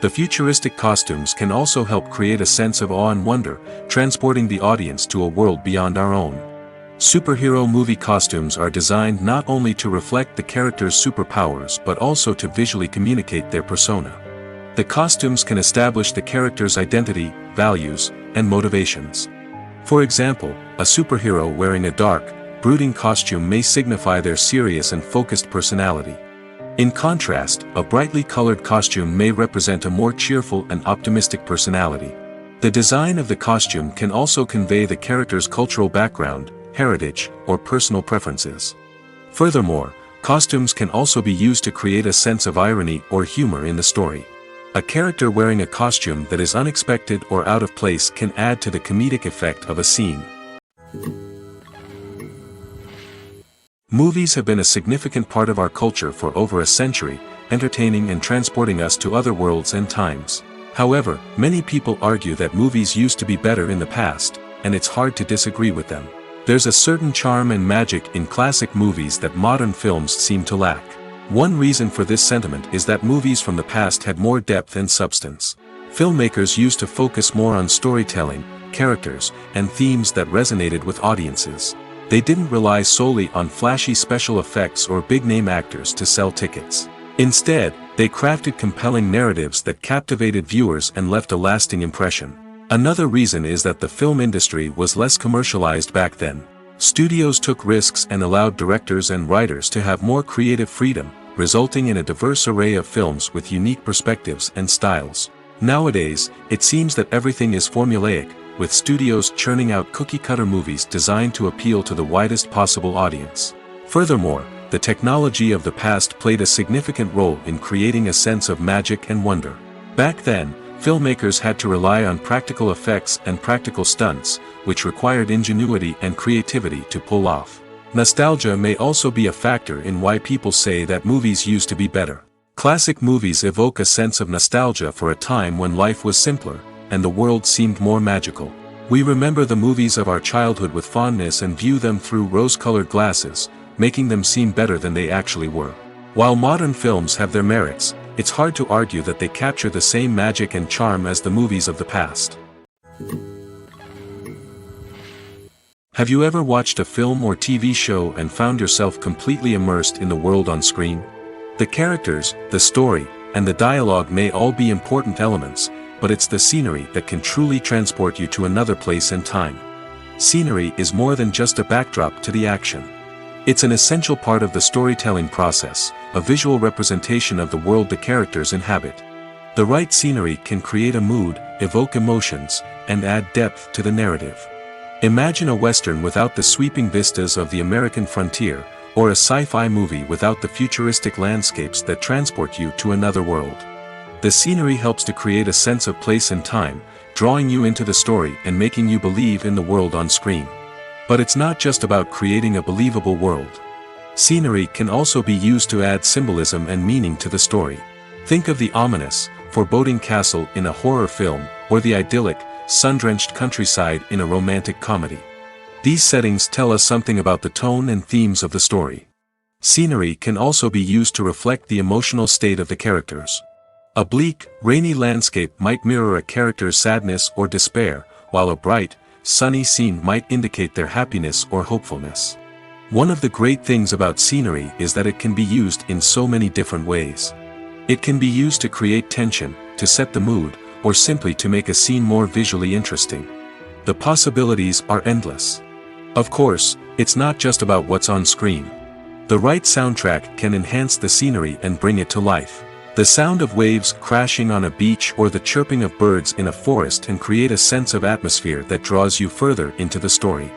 The futuristic costumes can also help create a sense of awe and wonder, transporting the audience to a world beyond our own. Superhero movie costumes are designed not only to reflect the character's superpowers but also to visually communicate their persona. The costumes can establish the character's identity, values, and motivations. For example, a superhero wearing a dark, brooding costume may signify their serious and focused personality. In contrast, a brightly colored costume may represent a more cheerful and optimistic personality. The design of the costume can also convey the character's cultural background, heritage, or personal preferences. Furthermore, costumes can also be used to create a sense of irony or humor in the story. A character wearing a costume that is unexpected or out of place can add to the comedic effect of a scene. Movies have been a significant part of our culture for over a century, entertaining and transporting us to other worlds and times. However, many people argue that movies used to be better in the past, and it's hard to disagree with them. There's a certain charm and magic in classic movies that modern films seem to lack. One reason for this sentiment is that movies from the past had more depth and substance. Filmmakers used to focus more on storytelling, characters, and themes that resonated with audiences. They didn't rely solely on flashy special effects or big-name actors to sell tickets. Instead, they crafted compelling narratives that captivated viewers and left a lasting impression. Another reason is that the film industry was less commercialized back then. Studios took risks and allowed directors and writers to have more creative freedom, resulting in a diverse array of films with unique perspectives and styles. Nowadays, it seems that everything is formulaic, with studios churning out cookie-cutter movies designed to appeal to the widest possible audience. Furthermore, the technology of the past played a significant role in creating a sense of magic and wonder. Back then, filmmakers had to rely on practical effects and practical stunts, which required ingenuity and creativity to pull off. Nostalgia may also be a factor in why people say that movies used to be better. Classic movies evoke a sense of nostalgia for a time when life was simpler, and the world seemed more magical. We remember the movies of our childhood with fondness and view them through rose-colored glasses, making them seem better than they actually were. While modern films have their merits, it's hard to argue that they capture the same magic and charm as the movies of the past. Have you ever watched a film or TV show and found yourself completely immersed in the world on screen? The characters, the story, and the dialogue may all be important elements, but it's the scenery that can truly transport you to another place and time. Scenery is more than just a backdrop to the action. It's an essential part of the storytelling process, a visual representation of the world the characters inhabit. The right scenery can create a mood, evoke emotions, and add depth to the narrative. Imagine a Western without the sweeping vistas of the American frontier, or a sci-fi movie without the futuristic landscapes that transport you to another world. The scenery helps to create a sense of place and time, drawing you into the story and making you believe in the world on screen. But it's not just about creating a believable world. Scenery can also be used to add symbolism and meaning to the story. Think of the ominous, foreboding castle in a horror film, or the idyllic, sun-drenched countryside in a romantic comedy. These settings tell us something about the tone and themes of the story. Scenery can also be used to reflect the emotional state of the characters. A bleak, rainy landscape might mirror a character's sadness or despair, while a bright, sunny scene might indicate their happiness or hopefulness. One of the great things about scenery is that it can be used in so many different ways. It can be used to create tension, to set the mood, or simply to make a scene more visually interesting. The possibilities are endless. Of course, it's not just about what's on screen. The right soundtrack can enhance the scenery and bring it to life. The sound of waves crashing on a beach or the chirping of birds in a forest can create a sense of atmosphere that draws you further into the story.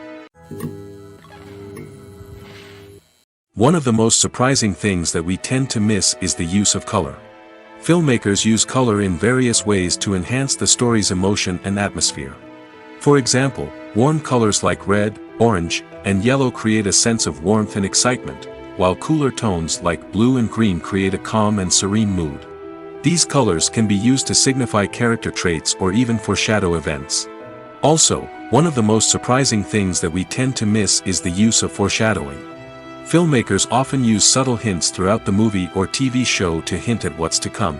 One of the most surprising things that we tend to miss is the use of color. Filmmakers use color in various ways to enhance the story's emotion and atmosphere. For example, warm colors like red, orange, and yellow create a sense of warmth and excitement, while cooler tones like blue and green create a calm and serene mood. These colors can be used to signify character traits or even foreshadow events. Also, one of the most surprising things that we tend to miss is the use of foreshadowing. Filmmakers often use subtle hints throughout the movie or TV show to hint at what's to come.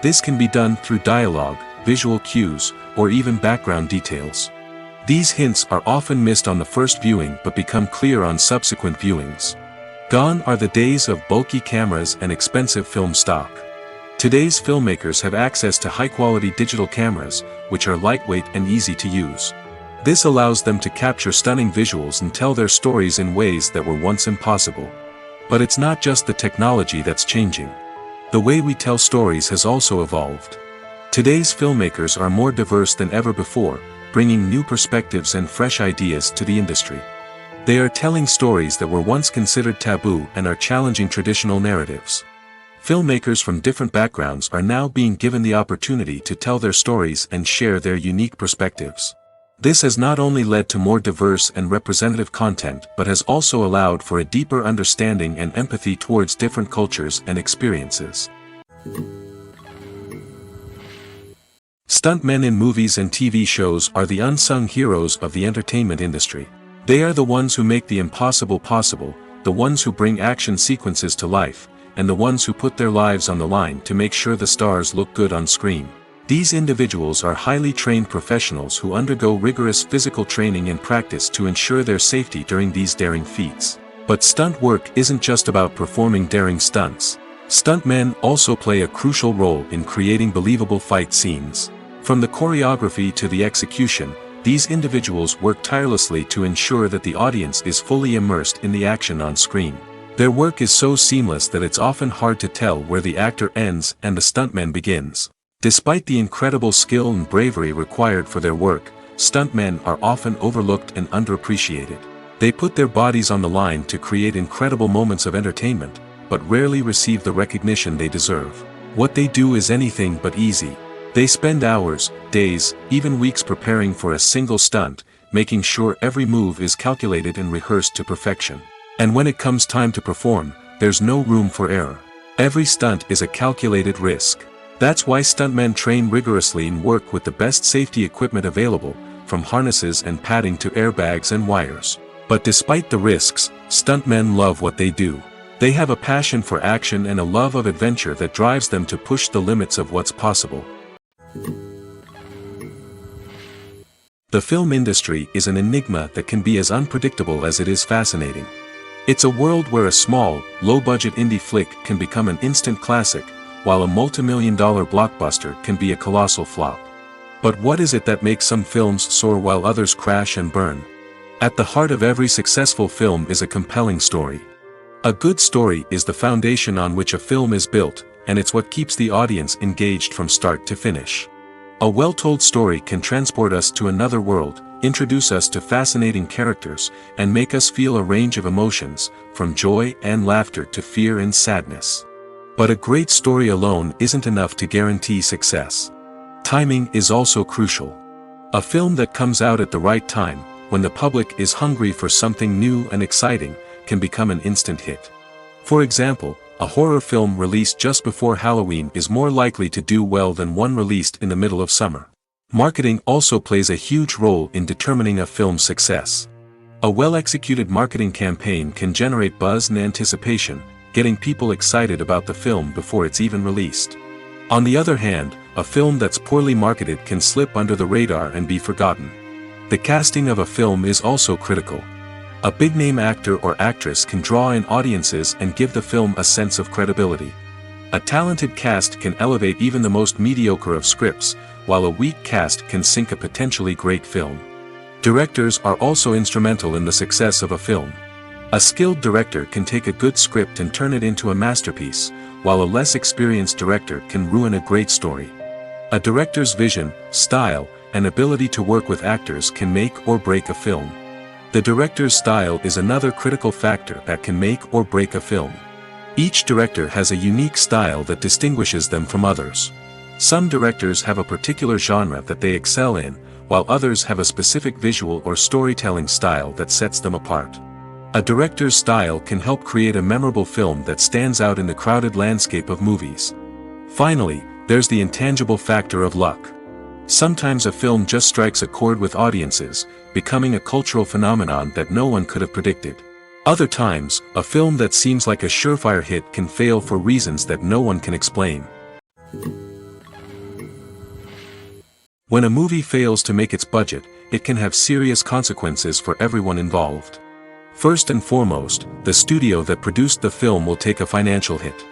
This can be done through dialogue, visual cues, or even background details. These hints are often missed on the first viewing but become clear on subsequent viewings. Gone are the days of bulky cameras and expensive film stock. Today's filmmakers have access to high-quality digital cameras, which are lightweight and easy to use. This allows them to capture stunning visuals and tell their stories in ways that were once impossible. But it's not just the technology that's changing. The way we tell stories has also evolved. Today's filmmakers are more diverse than ever before, bringing new perspectives and fresh ideas to the industry. They are telling stories that were once considered taboo and are challenging traditional narratives. Filmmakers from different backgrounds are now being given the opportunity to tell their stories and share their unique perspectives. This has not only led to more diverse and representative content but has also allowed for a deeper understanding and empathy towards different cultures and experiences. Stuntmen in movies and TV shows are the unsung heroes of the entertainment industry. They are the ones who make the impossible possible, the ones who bring action sequences to life, and the ones who put their lives on the line to make sure the stars look good on screen. These individuals are highly trained professionals who undergo rigorous physical training and practice to ensure their safety during these daring feats. But stunt work isn't just about performing daring stunts. Stuntmen also play a crucial role in creating believable fight scenes. From the choreography to the execution, these individuals work tirelessly to ensure that the audience is fully immersed in the action on screen. Their work is so seamless that it's often hard to tell where the actor ends and the stuntman begins. Despite the incredible skill and bravery required for their work, stuntmen are often overlooked and underappreciated. They put their bodies on the line to create incredible moments of entertainment, but rarely receive the recognition they deserve. What they do is anything but easy. They spend hours, days, even weeks preparing for a single stunt, making sure every move is calculated and rehearsed to perfection. And when it comes time to perform, there's no room for error. Every stunt is a calculated risk. That's why stuntmen train rigorously and work with the best safety equipment available, from harnesses and padding to airbags and wires. But despite the risks, stuntmen love what they do. They have a passion for action and a love of adventure that drives them to push the limits of what's possible. The film industry is an enigma that can be as unpredictable as it is fascinating. It's a world where a small, low-budget indie flick can become an instant classic, while a multi-million-dollar blockbuster can be a colossal flop. But what is it that makes some films soar while others crash and burn? At the heart of every successful film is a compelling story. A good story is the foundation on which a film is built, and it's what keeps the audience engaged from start to finish. A well-told story can transport us to another world, introduce us to fascinating characters, and make us feel a range of emotions, from joy and laughter to fear and sadness. But a great story alone isn't enough to guarantee success. Timing is also crucial. A film that comes out at the right time, when the public is hungry for something new and exciting, can become an instant hit. For example, a horror film released just before Halloween is more likely to do well than one released in the middle of summer. Marketing also plays a huge role in determining a film's success. A well-executed marketing campaign can generate buzz and anticipation, getting people excited about the film before it's even released. On the other hand, a film that's poorly marketed can slip under the radar and be forgotten. The casting of a film is also critical. A big-name actor or actress can draw in audiences and give the film a sense of credibility. A talented cast can elevate even the most mediocre of scripts, while a weak cast can sink a potentially great film. Directors are also instrumental in the success of a film. A skilled director can take a good script and turn it into a masterpiece, while a less experienced director can ruin a great story. A director's vision, style, and ability to work with actors can make or break a film. The director's style is another critical factor that can make or break a film. Each director has a unique style that distinguishes them from others. Some directors have a particular genre that they excel in, while others have a specific visual or storytelling style that sets them apart. A director's style can help create a memorable film that stands out in the crowded landscape of movies. Finally, there's the intangible factor of luck. Sometimes a film just strikes a chord with audiences, becoming a cultural phenomenon that no one could have predicted. Other times, a film that seems like a surefire hit can fail for reasons that no one can explain. When a movie fails to make its budget, it can have serious consequences for everyone involved. First and foremost, the studio that produced the film will take a financial hit.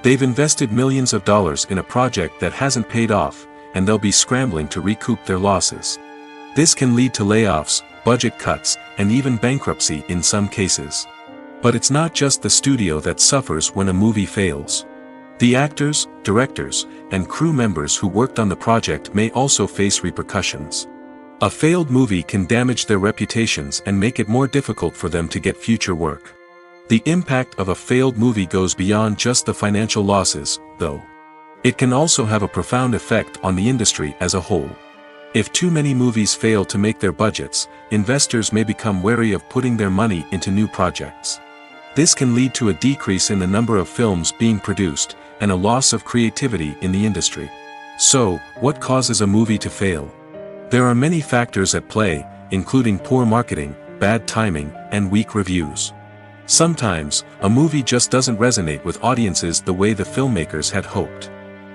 They've invested millions of dollars in a project that hasn't paid off, and they'll be scrambling to recoup their losses. This can lead to layoffs, budget cuts, and even bankruptcy in some cases. But it's not just the studio that suffers when a movie fails. The actors, directors, and crew members who worked on the project may also face repercussions. A failed movie can damage their reputations and make it more difficult for them to get future work. The impact of a failed movie goes beyond just the financial losses, though. It can also have a profound effect on the industry as a whole. If too many movies fail to make their budgets, investors may become wary of putting their money into new projects. This can lead to a decrease in the number of films being produced, and a loss of creativity in the industry. So, what causes a movie to fail? There are many factors at play, including poor marketing, bad timing, and weak reviews. Sometimes, a movie just doesn't resonate with audiences the way the filmmakers had hoped.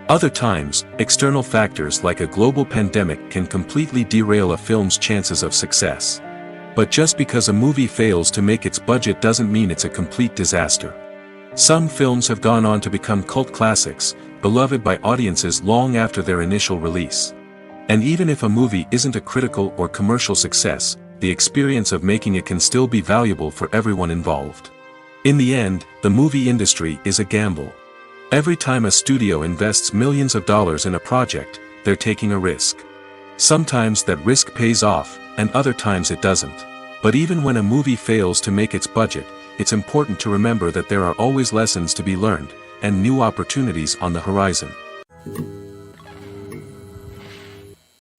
Other times, external factors like a global pandemic can completely derail a film's chances of success. But just because a movie fails to make its budget doesn't mean it's a complete disaster. Some films have gone on to become cult classics, beloved by audiences long after their initial release. And even if a movie isn't a critical or commercial success, the experience of making it can still be valuable for everyone involved. In the end, the movie industry is a gamble. Every time a studio invests millions of dollars in a project, they're taking a risk. Sometimes that risk pays off, and other times it doesn't. But even when a movie fails to make its budget, it's important to remember that there are always lessons to be learned, and new opportunities on the horizon.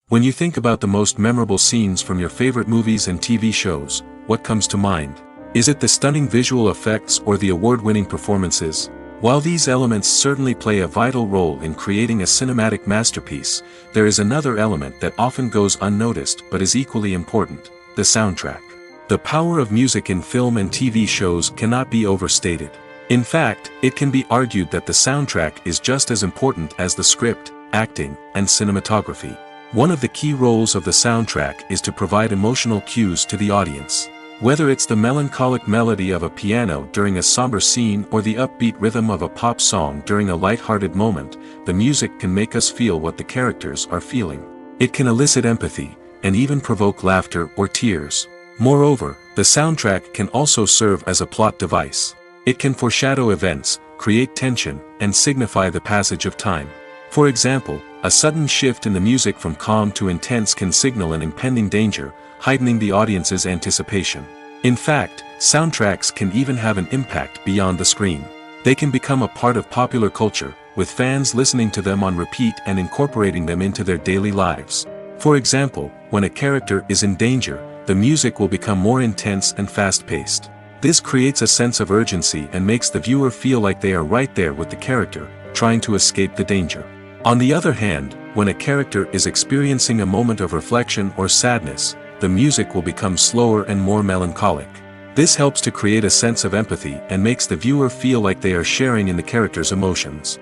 When you think about the most memorable scenes from your favorite movies and TV shows, what comes to mind? Is it the stunning visual effects or the award-winning performances? While these elements certainly play a vital role in creating a cinematic masterpiece, there is another element that often goes unnoticed but is equally important: the soundtrack. The power of music in film and TV shows cannot be overstated. In fact, it can be argued that the soundtrack is just as important as the script, acting, and cinematography. One of the key roles of the soundtrack is to provide emotional cues to the audience. Whether it's the melancholic melody of a piano during a somber scene or the upbeat rhythm of a pop song during a light-hearted moment, the music can make us feel what the characters are feeling. It can elicit empathy, and even provoke laughter or tears. Moreover, the soundtrack can also serve as a plot device. It can foreshadow events, create tension, and signify the passage of time. For example, a sudden shift in the music from calm to intense can signal an impending danger, heightening the audience's anticipation. In fact, soundtracks can even have an impact beyond the screen. They can become a part of popular culture, with fans listening to them on repeat and incorporating them into their daily lives. For example, when a character is in danger, the music will become more intense and fast-paced. This creates a sense of urgency and makes the viewer feel like they are right there with the character, trying to escape the danger. On the other hand, when a character is experiencing a moment of reflection or sadness, the music will become slower and more melancholic. This helps to create a sense of empathy and makes the viewer feel like they are sharing in the character's emotions.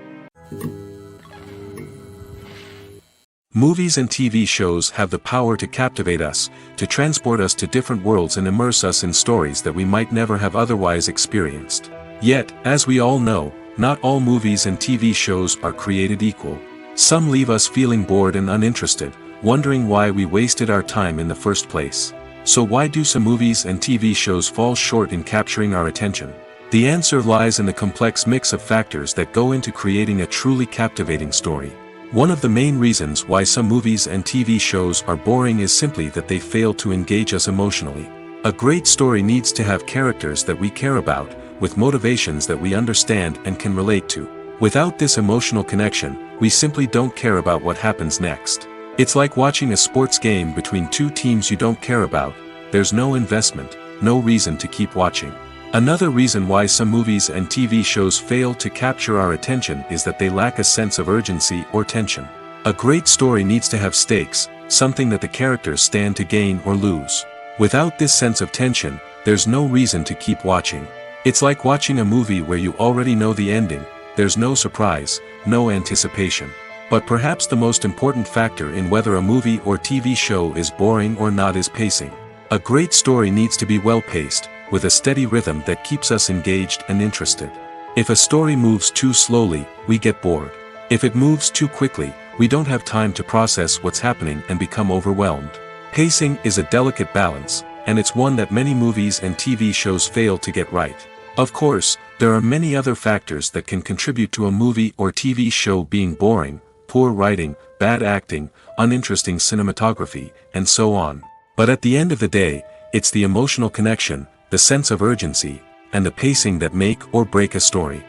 Movies and TV shows have the power to captivate us, to transport us to different worlds and immerse us in stories that we might never have otherwise experienced. Yet, as we all know, not all movies and TV shows are created equal. Some leave us feeling bored and uninterested, wondering why we wasted our time in the first place. So why do some movies and TV shows fall short in capturing our attention? The answer lies in the complex mix of factors that go into creating a truly captivating story. One of the main reasons why some movies and TV shows are boring is simply that they fail to engage us emotionally. A great story needs to have characters that we care about, with motivations that we understand and can relate to. Without this emotional connection, we simply don't care about what happens next. It's like watching a sports game between two teams you don't care about. There's no investment, no reason to keep watching. Another reason why some movies and TV shows fail to capture our attention is that they lack a sense of urgency or tension. A great story needs to have stakes, something that the characters stand to gain or lose. Without this sense of tension, there's no reason to keep watching. It's like watching a movie where you already know the ending. There's no surprise, no anticipation. But perhaps the most important factor in whether a movie or TV show is boring or not is pacing. A great story needs to be well-paced, with a steady rhythm that keeps us engaged and interested. If a story moves too slowly, we get bored. If it moves too quickly, we don't have time to process what's happening and become overwhelmed. Pacing is a delicate balance, and it's one that many movies and TV shows fail to get right. Of course, there are many other factors that can contribute to a movie or TV show being boring: poor writing, bad acting, uninteresting cinematography, and so on. But at the end of the day, it's the emotional connection, the sense of urgency, and the pacing that make or break a story.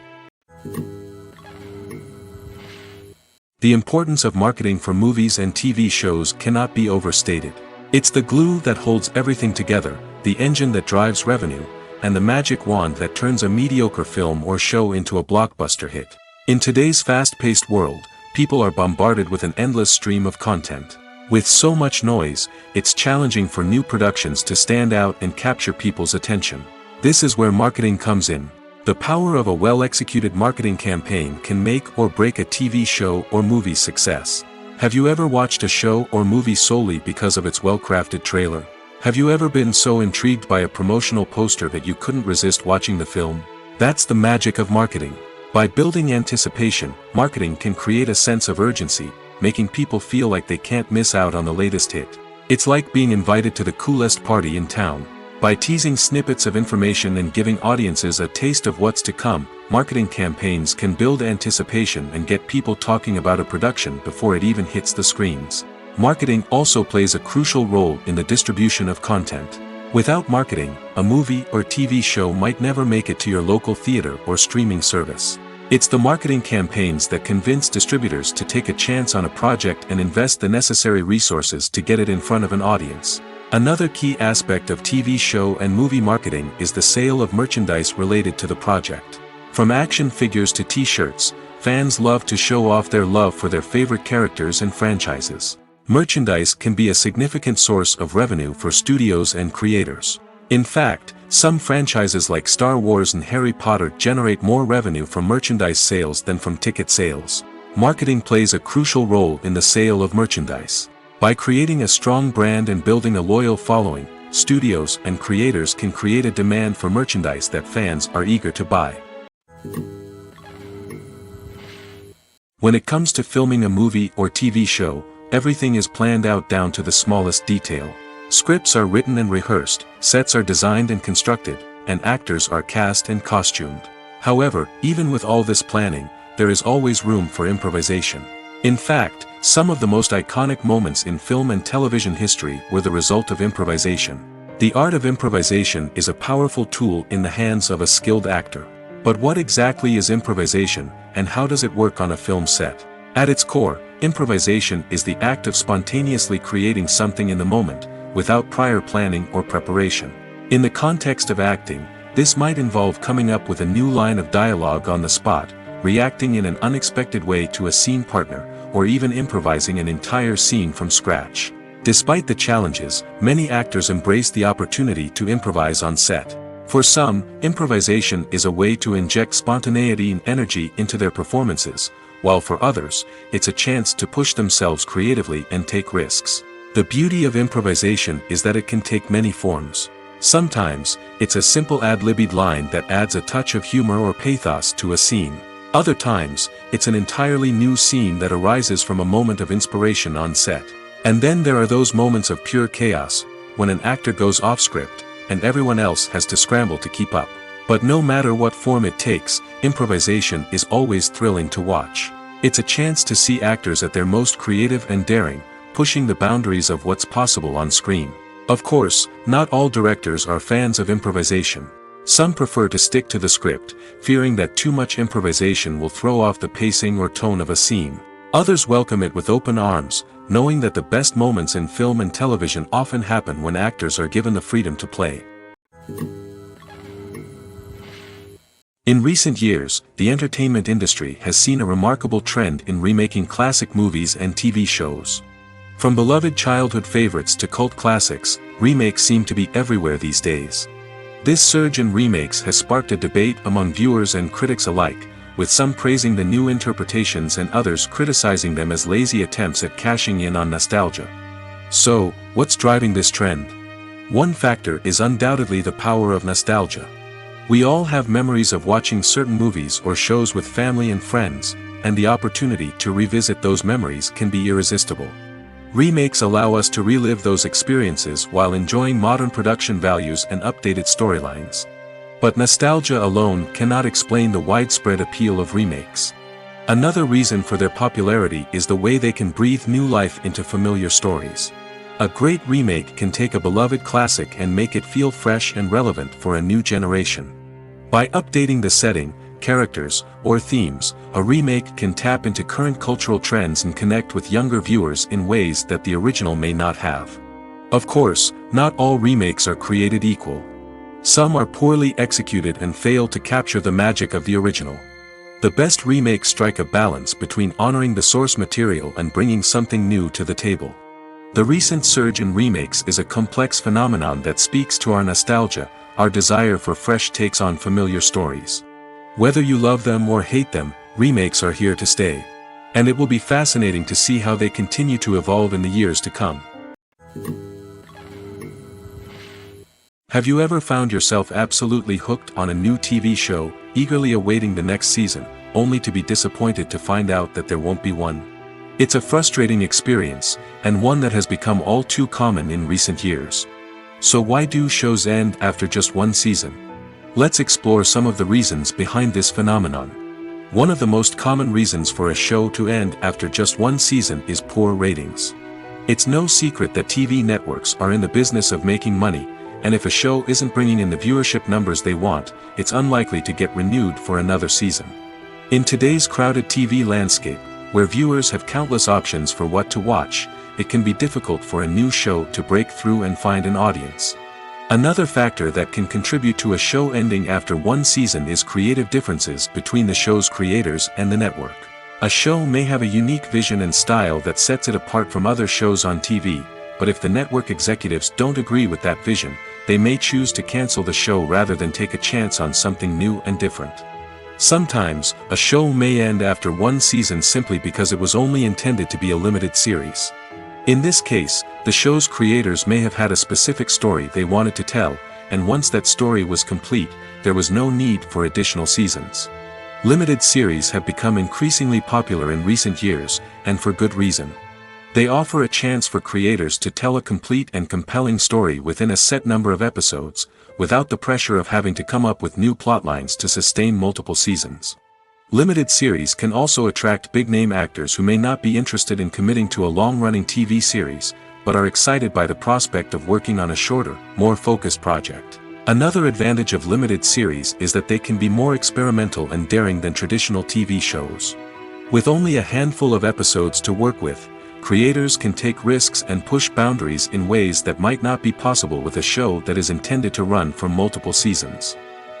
The importance of marketing for movies and TV shows cannot be overstated. It's the glue that holds everything together, the engine that drives revenue, and the magic wand that turns a mediocre film or show into a blockbuster hit. In today's fast-paced world, people are bombarded with an endless stream of content. With so much noise, it's challenging for new productions to stand out and capture people's attention. This is where marketing comes in. The power of a well-executed marketing campaign can make or break a TV show or movie's success. Have you ever watched a show or movie solely because of its well-crafted trailer? Have you ever been so intrigued by a promotional poster that you couldn't resist watching the film? That's the magic of marketing. By building anticipation, marketing can create a sense of urgency, making people feel like they can't miss out on the latest hit. It's like being invited to the coolest party in town. By teasing snippets of information and giving audiences a taste of what's to come, marketing campaigns can build anticipation and get people talking about a production before it even hits the screens. Marketing also plays a crucial role in the distribution of content. Without marketing, a movie or TV show might never make it to your local theater or streaming service. It's the marketing campaigns that convince distributors to take a chance on a project and invest the necessary resources to get it in front of an audience. Another key aspect of TV show and movie marketing is the sale of merchandise related to the project. From action figures to t-shirts, fans love to show off their love for their favorite characters and franchises. Merchandise can be a significant source of revenue for studios and creators. In fact, some franchises like Star Wars and Harry Potter generate more revenue from merchandise sales than from ticket sales. Marketing plays a crucial role in the sale of merchandise. By creating a strong brand and building a loyal following, studios and creators can create a demand for merchandise that fans are eager to buy. When it comes to filming a movie or TV show, everything is planned out down to the smallest detail. Scripts are written and rehearsed, sets are designed and constructed, and actors are cast and costumed. However, even with all this planning, there is always room for improvisation. In fact, some of the most iconic moments in film and television history were the result of improvisation. The art of improvisation is a powerful tool in the hands of a skilled actor. But what exactly is improvisation, and how does it work on a film set? At its core, improvisation is the act of spontaneously creating something in the moment, without prior planning or preparation. In the context of acting, this might involve coming up with a new line of dialogue on the spot, reacting in an unexpected way to a scene partner, or even improvising an entire scene from scratch. Despite the challenges, many actors embrace the opportunity to improvise on set. For some, improvisation is a way to inject spontaneity and energy into their performances, while for others, it's a chance to push themselves creatively and take risks. The beauty of improvisation is that it can take many forms. Sometimes, it's a simple ad-libbed line that adds a touch of humor or pathos to a scene. Other times, it's an entirely new scene that arises from a moment of inspiration on set. And then there are those moments of pure chaos, when an actor goes off script, and everyone else has to scramble to keep up. But no matter what form it takes, improvisation is always thrilling to watch. It's a chance to see actors at their most creative and daring, pushing the boundaries of what's possible on screen. Of course, not all directors are fans of improvisation. Some prefer to stick to the script, fearing that too much improvisation will throw off the pacing or tone of a scene. Others welcome it with open arms, knowing that the best moments in film and television often happen when actors are given the freedom to play. In recent years, the entertainment industry has seen a remarkable trend in remaking classic movies and TV shows. From beloved childhood favorites to cult classics, remakes seem to be everywhere these days. This surge in remakes has sparked a debate among viewers and critics alike, with some praising the new interpretations and others criticizing them as lazy attempts at cashing in on nostalgia. So, what's driving this trend? One factor is undoubtedly the power of nostalgia. We all have memories of watching certain movies or shows with family and friends, and the opportunity to revisit those memories can be irresistible. Remakes allow us to relive those experiences while enjoying modern production values and updated storylines. But nostalgia alone cannot explain the widespread appeal of remakes. Another reason for their popularity is the way they can breathe new life into familiar stories. A great remake can take a beloved classic and make it feel fresh and relevant for a new generation. By updating the setting, characters, or themes, a remake can tap into current cultural trends and connect with younger viewers in ways that the original may not have. Of course, not all remakes are created equal. Some are poorly executed and fail to capture the magic of the original. The best remakes strike a balance between honoring the source material and bringing something new to the table. The recent surge in remakes is a complex phenomenon that speaks to our nostalgia, our desire for fresh takes on familiar stories. Whether you love them or hate them, remakes are here to stay. And it will be fascinating to see how they continue to evolve in the years to come. Have you ever found yourself absolutely hooked on a new TV show, eagerly awaiting the next season, only to be disappointed to find out that there won't be one? It's a frustrating experience, and one that has become all too common in recent years. So why do shows end after just one season? Let's explore some of the reasons behind this phenomenon. One of the most common reasons for a show to end after just one season is poor ratings. It's no secret that TV networks are in the business of making money, and if a show isn't bringing in the viewership numbers they want, it's unlikely to get renewed for another season. In today's crowded TV landscape, where viewers have countless options for what to watch, it can be difficult for a new show to break through and find an audience. Another factor that can contribute to a show ending after one season is creative differences between the show's creators and the network. A show may have a unique vision and style that sets it apart from other shows on TV, but if the network executives don't agree with that vision, they may choose to cancel the show rather than take a chance on something new and different. Sometimes, a show may end after one season simply because it was only intended to be a limited series. In this case, the show's creators may have had a specific story they wanted to tell, and once that story was complete, there was no need for additional seasons. Limited series have become increasingly popular in recent years, and for good reason. They offer a chance for creators to tell a complete and compelling story within a set number of episodes, without the pressure of having to come up with new plotlines to sustain multiple seasons. Limited series can also attract big-name actors who may not be interested in committing to a long-running TV series, but are excited by the prospect of working on a shorter, more focused project. Another advantage of limited series is that they can be more experimental and daring than traditional TV shows. With only a handful of episodes to work with, creators can take risks and push boundaries in ways that might not be possible with a show that is intended to run for multiple seasons.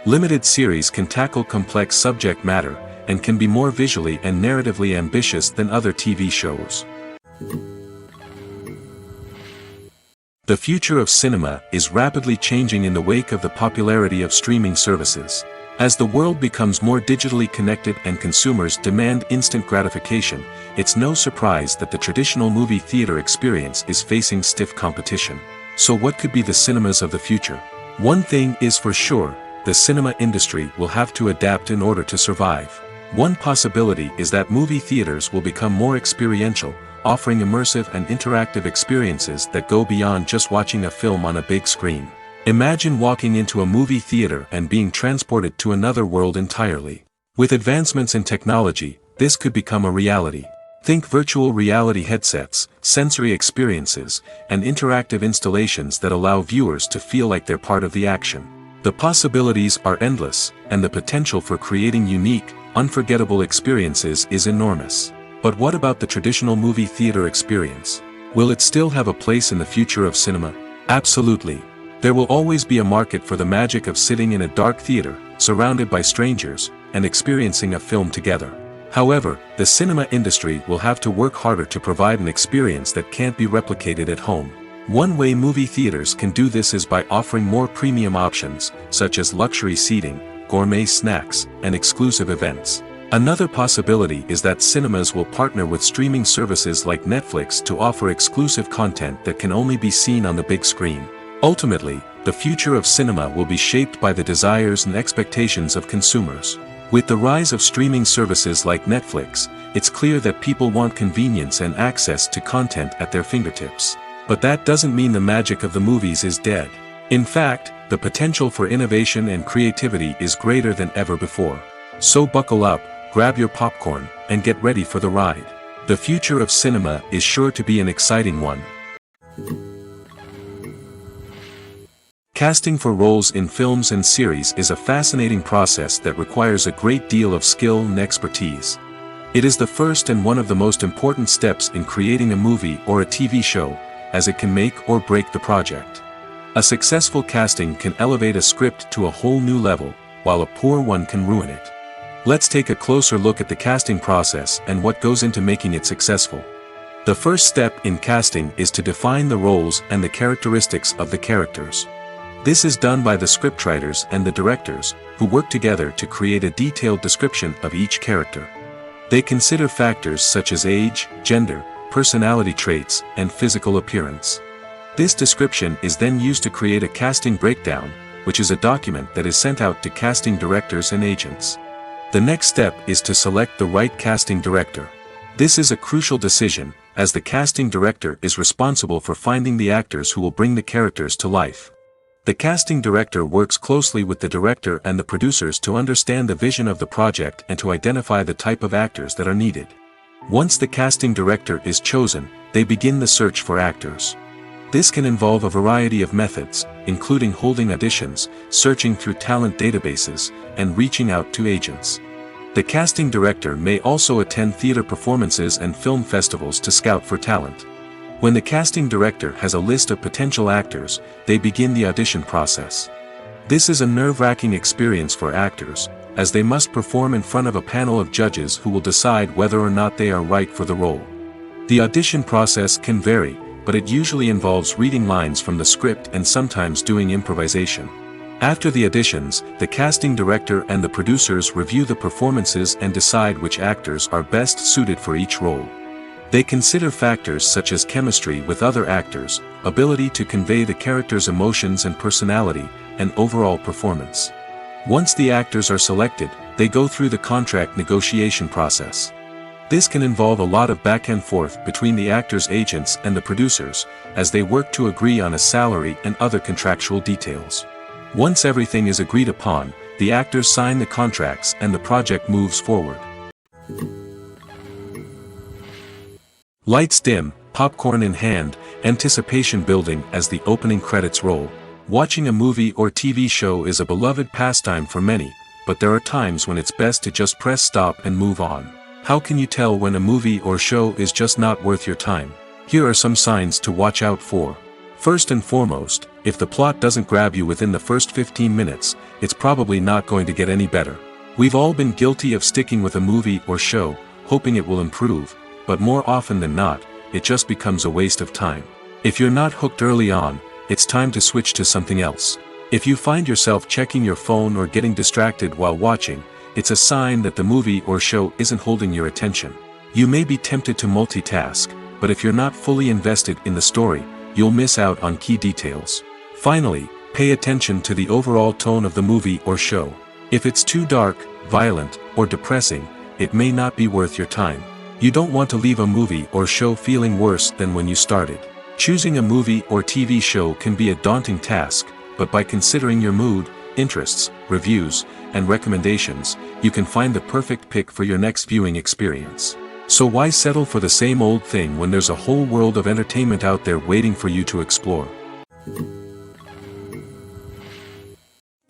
Limited series can tackle complex subject matter, and can be more visually and narratively ambitious than other TV shows. The future of cinema is rapidly changing in the wake of the popularity of streaming services. As the world becomes more digitally connected and consumers demand instant gratification, it's no surprise that the traditional movie theater experience is facing stiff competition. So what could be the cinemas of the future? One thing is for sure, the cinema industry will have to adapt in order to survive. One possibility is that movie theaters will become more experiential, offering immersive and interactive experiences that go beyond just watching a film on a big screen. Imagine walking into a movie theater and being transported to another world entirely. With advancements in technology, this could become a reality. Think virtual reality headsets, sensory experiences, and interactive installations that allow viewers to feel like they're part of the action. The possibilities are endless, and the potential for creating unique, unforgettable experiences is enormous. But what about the traditional movie theater experience? Will it still have a place in the future of cinema? Absolutely. There will always be a market for the magic of sitting in a dark theater, surrounded by strangers, and experiencing a film together. However, the cinema industry will have to work harder to provide an experience that can't be replicated at home. One way movie theaters can do this is by offering more premium options, such as luxury seating, gourmet snacks, and exclusive events. Another possibility is that cinemas will partner with streaming services like Netflix to offer exclusive content that can only be seen on the big screen. Ultimately, the future of cinema will be shaped by the desires and expectations of consumers. With the rise of streaming services like Netflix, it's clear that people want convenience and access to content at their fingertips. But that doesn't mean the magic of the movies is dead. In fact, the potential for innovation and creativity is greater than ever before. So buckle up, grab your popcorn, and get ready for the ride. The future of cinema is sure to be an exciting one. Casting for roles in films and series is a fascinating process that requires a great deal of skill and expertise. It is the first and one of the most important steps in creating a movie or a TV show, as it can make or break the project. A successful casting can elevate a script to a whole new level, while a poor one can ruin it. Let's take a closer look at the casting process and what goes into making it successful. The first step in casting is to define the roles and the characteristics of the characters. This is done by the scriptwriters and the directors, who work together to create a detailed description of each character. They consider factors such as age, gender, personality traits, and physical appearance. This description is then used to create a casting breakdown, which is a document that is sent out to casting directors and agents. The next step is to select the right casting director. This is a crucial decision, as the casting director is responsible for finding the actors who will bring the characters to life. The casting director works closely with the director and the producers to understand the vision of the project and to identify the type of actors that are needed. Once the casting director is chosen, they begin the search for actors. This can involve a variety of methods, including holding auditions, searching through talent databases, and reaching out to agents. The casting director may also attend theater performances and film festivals to scout for talent. When the casting director has a list of potential actors, they begin the audition process. This is a nerve-wracking experience for actors, as they must perform in front of a panel of judges who will decide whether or not they are right for the role. The audition process can vary, but it usually involves reading lines from the script and sometimes doing improvisation. After the auditions, the casting director and the producers review the performances and decide which actors are best suited for each role. They consider factors such as chemistry with other actors, ability to convey the character's emotions and personality, and overall performance. Once the actors are selected, they go through the contract negotiation process. This can involve a lot of back and forth between the actors' agents and the producers, as they work to agree on a salary and other contractual details. Once everything is agreed upon, the actors sign the contracts and the project moves forward. Lights dim, popcorn in hand, anticipation building as the opening credits roll. Watching a movie or TV show is a beloved pastime for many, but there are times when it's best to just press stop and move on. How can you tell when a movie or show is just not worth your time? Here are some signs to watch out for. First and foremost, if the plot doesn't grab you within the first 15 minutes, it's probably not going to get any better. We've all been guilty of sticking with a movie or show, hoping it will improve, but more often than not, it just becomes a waste of time. If you're not hooked early on, it's time to switch to something else. If you find yourself checking your phone or getting distracted while watching, it's a sign that the movie or show isn't holding your attention. You may be tempted to multitask, but if you're not fully invested in the story, you'll miss out on key details. Finally, pay attention to the overall tone of the movie or show. If it's too dark, violent, or depressing, it may not be worth your time. You don't want to leave a movie or show feeling worse than when you started. Choosing a movie or TV show can be a daunting task, but by considering your mood, interests, reviews, and recommendations, you can find the perfect pick for your next viewing experience. So why settle for the same old thing when there's a whole world of entertainment out there waiting for you to explore?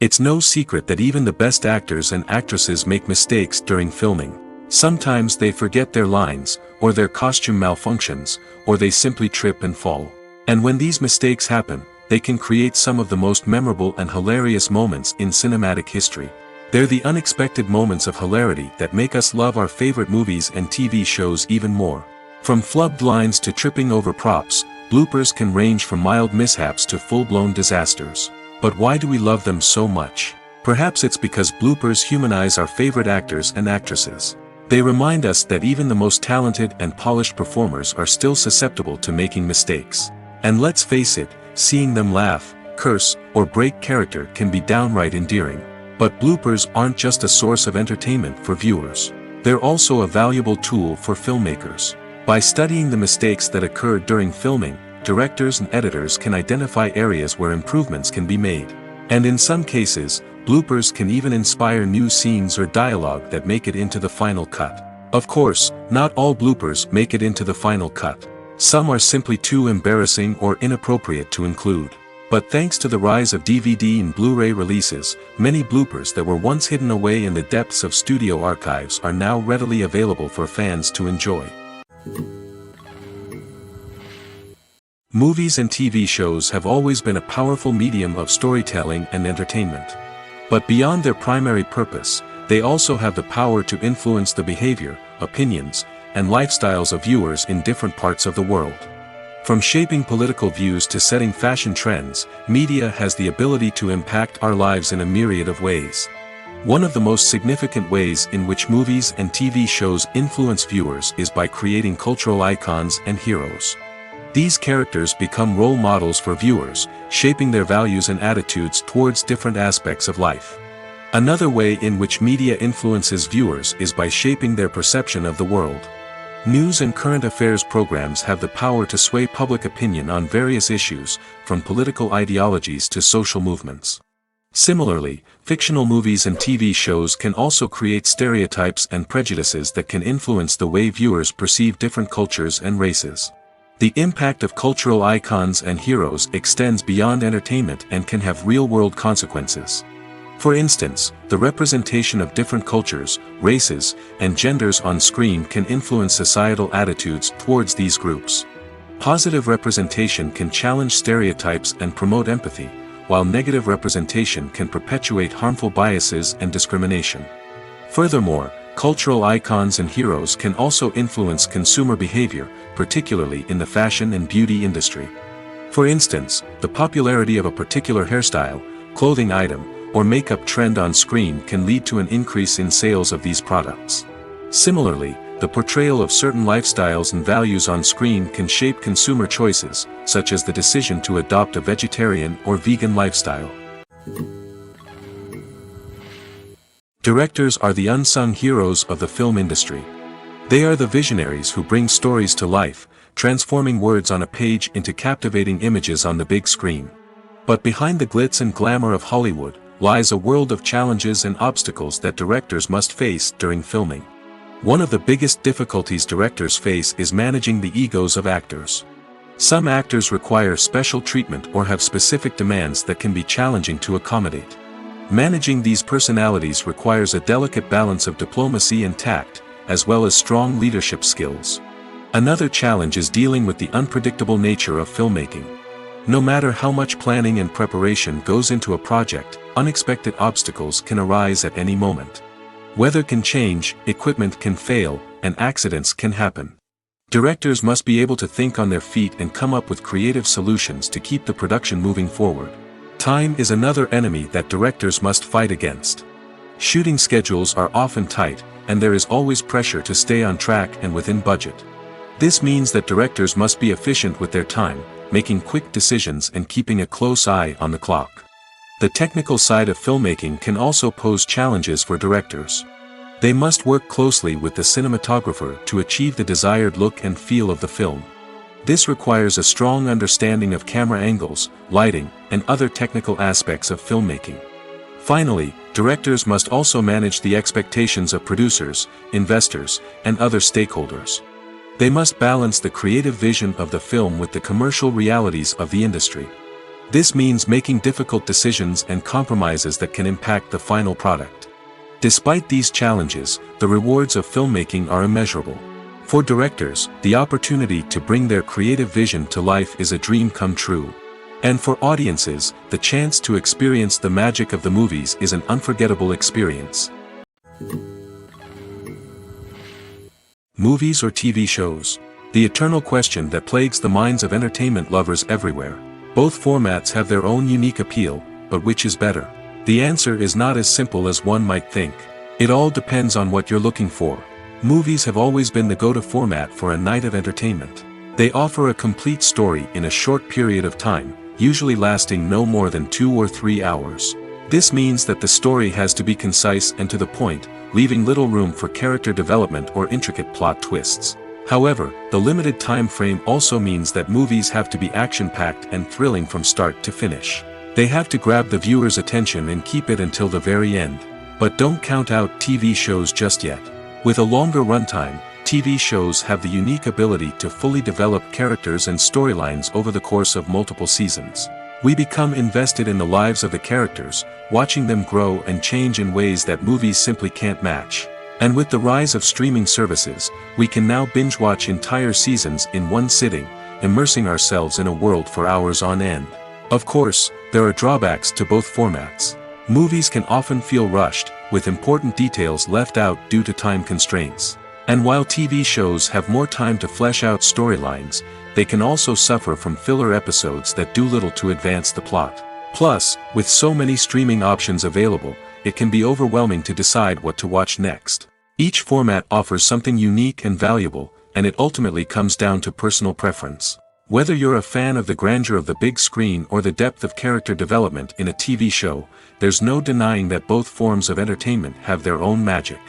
It's no secret that even the best actors and actresses make mistakes during filming. Sometimes they forget their lines, or their costume malfunctions, or they simply trip and fall. And when these mistakes happen, they can create some of the most memorable and hilarious moments in cinematic history. They're the unexpected moments of hilarity that make us love our favorite movies and TV shows even more. From flubbed lines to tripping over props, bloopers can range from mild mishaps to full-blown disasters. But why do we love them so much? Perhaps it's because bloopers humanize our favorite actors and actresses. They remind us that even the most talented and polished performers are still susceptible to making mistakes. And let's face it, seeing them laugh, curse, or break character can be downright endearing. But bloopers aren't just a source of entertainment for viewers. They're also a valuable tool for filmmakers. By studying the mistakes that occurred during filming, directors and editors can identify areas where improvements can be made. And in some cases, bloopers can even inspire new scenes or dialogue that make it into the final cut. Of course, not all bloopers make it into the final cut. Some are simply too embarrassing or inappropriate to include. But thanks to the rise of DVD and Blu-ray releases, many bloopers that were once hidden away in the depths of studio archives are now readily available for fans to enjoy. Movies and TV shows have always been a powerful medium of storytelling and entertainment. But beyond their primary purpose, they also have the power to influence the behavior, opinions, and lifestyles of viewers in different parts of the world. From shaping political views to setting fashion trends, media has the ability to impact our lives in a myriad of ways. One of the most significant ways in which movies and TV shows influence viewers is by creating cultural icons and heroes. These characters become role models for viewers, shaping their values and attitudes towards different aspects of life. Another way in which media influences viewers is by shaping their perception of the world. News and current affairs programs have the power to sway public opinion on various issues, from political ideologies to social movements. Similarly, fictional movies and TV shows can also create stereotypes and prejudices that can influence the way viewers perceive different cultures and races. The impact of cultural icons and heroes extends beyond entertainment and can have real-world consequences. For instance, the representation of different cultures, races, and genders on screen can influence societal attitudes towards these groups. Positive representation can challenge stereotypes and promote empathy, while negative representation can perpetuate harmful biases and discrimination. Furthermore, cultural icons and heroes can also influence consumer behavior, particularly in the fashion and beauty industry. For instance, the popularity of a particular hairstyle, clothing item, or makeup trend on screen can lead to an increase in sales of these products. Similarly, the portrayal of certain lifestyles and values on screen can shape consumer choices, such as the decision to adopt a vegetarian or vegan lifestyle. Directors are the unsung heroes of the film industry. They are the visionaries who bring stories to life, transforming words on a page into captivating images on the big screen. But behind the glitz and glamour of Hollywood lies a world of challenges and obstacles that directors must face during filming. One of the biggest difficulties directors face is managing the egos of actors. Some actors require special treatment or have specific demands that can be challenging to accommodate. Managing these personalities requires a delicate balance of diplomacy and tact, as well as strong leadership skills. Another challenge is dealing with the unpredictable nature of filmmaking. No matter how much planning and preparation goes into a project, unexpected obstacles can arise at any moment. Weather can change, equipment can fail, and accidents can happen. Directors must be able to think on their feet and come up with creative solutions to keep the production moving forward. Time is another enemy that directors must fight against. Shooting schedules are often tight, and there is always pressure to stay on track and within budget. This means that directors must be efficient with their time, making quick decisions and keeping a close eye on the clock. The technical side of filmmaking can also pose challenges for directors. They must work closely with the cinematographer to achieve the desired look and feel of the film. This requires a strong understanding of camera angles, lighting, and other technical aspects of filmmaking. Finally, directors must also manage the expectations of producers, investors, and other stakeholders. They must balance the creative vision of the film with the commercial realities of the industry. This means making difficult decisions and compromises that can impact the final product. Despite these challenges, the rewards of filmmaking are immeasurable. For directors, the opportunity to bring their creative vision to life is a dream come true. And for audiences, the chance to experience the magic of the movies is an unforgettable experience. Movies or TV shows? The eternal question that plagues the minds of entertainment lovers everywhere. Both formats have their own unique appeal, but which is better? The answer is not as simple as one might think. It all depends on what you're looking for. Movies have always been the go-to format for a night of entertainment. They offer a complete story in a short period of time, usually lasting no more than 2 or 3 hours. This means that the story has to be concise and to the point, leaving little room for character development or intricate plot twists. However, the limited time frame also means that movies have to be action-packed and thrilling from start to finish. They have to grab the viewer's attention and keep it until the very end. But don't count out TV shows just yet. With a longer runtime, TV shows have the unique ability to fully develop characters and storylines over the course of multiple seasons. We become invested in the lives of the characters, watching them grow and change in ways that movies simply can't match. And with the rise of streaming services, we can now binge-watch entire seasons in one sitting, immersing ourselves in a world for hours on end. Of course, there are drawbacks to both formats. Movies can often feel rushed, with important details left out due to time constraints. And while TV shows have more time to flesh out storylines, they can also suffer from filler episodes that do little to advance the plot. Plus, with so many streaming options available, it can be overwhelming to decide what to watch next. Each format offers something unique and valuable, and it ultimately comes down to personal preference. Whether you're a fan of the grandeur of the big screen or the depth of character development in a TV show, there's no denying that both forms of entertainment have their own magic.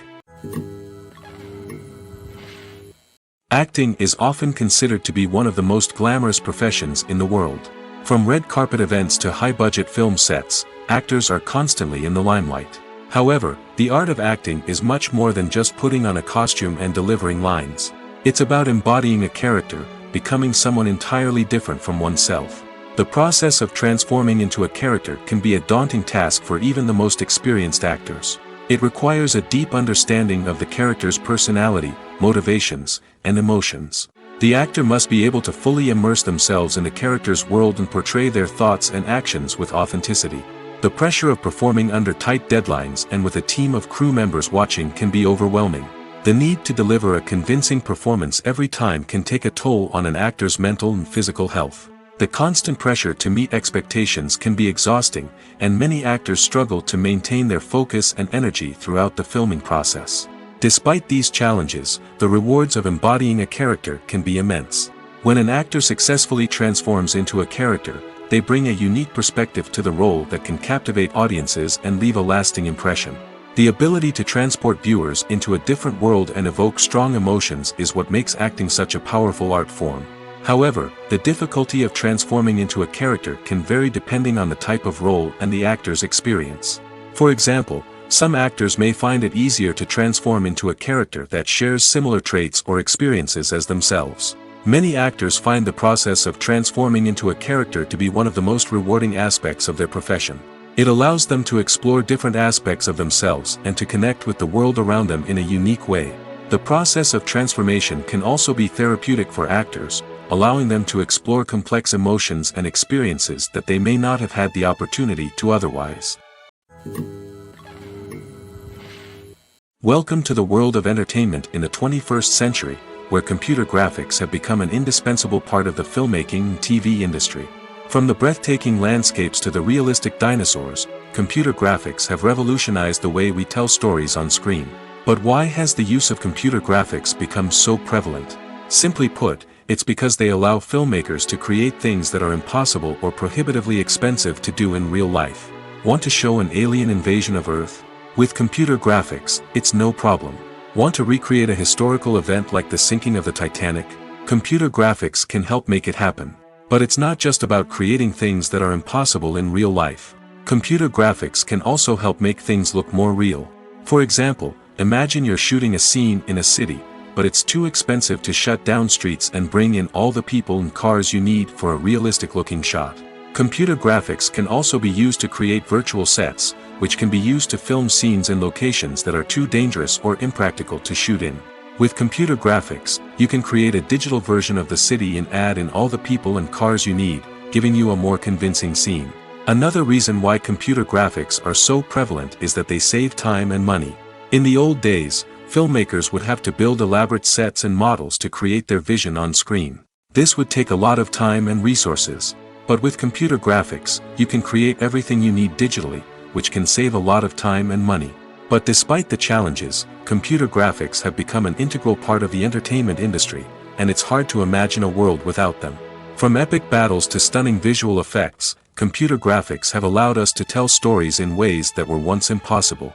Acting is often considered to be one of the most glamorous professions in the world. From red carpet events to high-budget film sets, actors are constantly in the limelight. However, the art of acting is much more than just putting on a costume and delivering lines. It's about embodying a character, becoming someone entirely different from oneself. The process of transforming into a character can be a daunting task for even the most experienced actors. It requires a deep understanding of the character's personality, motivations, and emotions. The actor must be able to fully immerse themselves in the character's world and portray their thoughts and actions with authenticity. The pressure of performing under tight deadlines and with a team of crew members watching can be overwhelming. The need to deliver a convincing performance every time can take a toll on an actor's mental and physical health. The constant pressure to meet expectations can be exhausting, and many actors struggle to maintain their focus and energy throughout the filming process. Despite these challenges, the rewards of embodying a character can be immense. When an actor successfully transforms into a character, they bring a unique perspective to the role that can captivate audiences and leave a lasting impression. The ability to transport viewers into a different world and evoke strong emotions is what makes acting such a powerful art form. However, the difficulty of transforming into a character can vary depending on the type of role and the actor's experience. For example, some actors may find it easier to transform into a character that shares similar traits or experiences as themselves. Many actors find the process of transforming into a character to be one of the most rewarding aspects of their profession. It allows them to explore different aspects of themselves and to connect with the world around them in a unique way. The process of transformation can also be therapeutic for actors, allowing them to explore complex emotions and experiences that they may not have had the opportunity to otherwise. Welcome to the world of entertainment in the 21st century, where computer graphics have become an indispensable part of the filmmaking and TV industry. From the breathtaking landscapes to the realistic dinosaurs, computer graphics have revolutionized the way we tell stories on screen. But why has the use of computer graphics become so prevalent? Simply put, it's because they allow filmmakers to create things that are impossible or prohibitively expensive to do in real life. Want to show an alien invasion of Earth? With computer graphics, it's no problem. Want to recreate a historical event like the sinking of the Titanic? Computer graphics can help make it happen. But it's not just about creating things that are impossible in real life. Computer graphics can also help make things look more real. For example, imagine you're shooting a scene in a city, but it's too expensive to shut down streets and bring in all the people and cars you need for a realistic-looking shot. Computer graphics can also be used to create virtual sets, which can be used to film scenes in locations that are too dangerous or impractical to shoot in. With computer graphics, you can create a digital version of the city and add in all the people and cars you need, giving you a more convincing scene. Another reason why computer graphics are so prevalent is that they save time and money. In the old days, filmmakers would have to build elaborate sets and models to create their vision on screen. This would take a lot of time and resources. But with computer graphics, you can create everything you need digitally, which can save a lot of time and money. But despite the challenges, computer graphics have become an integral part of the entertainment industry, and it's hard to imagine a world without them. From epic battles to stunning visual effects, computer graphics have allowed us to tell stories in ways that were once impossible.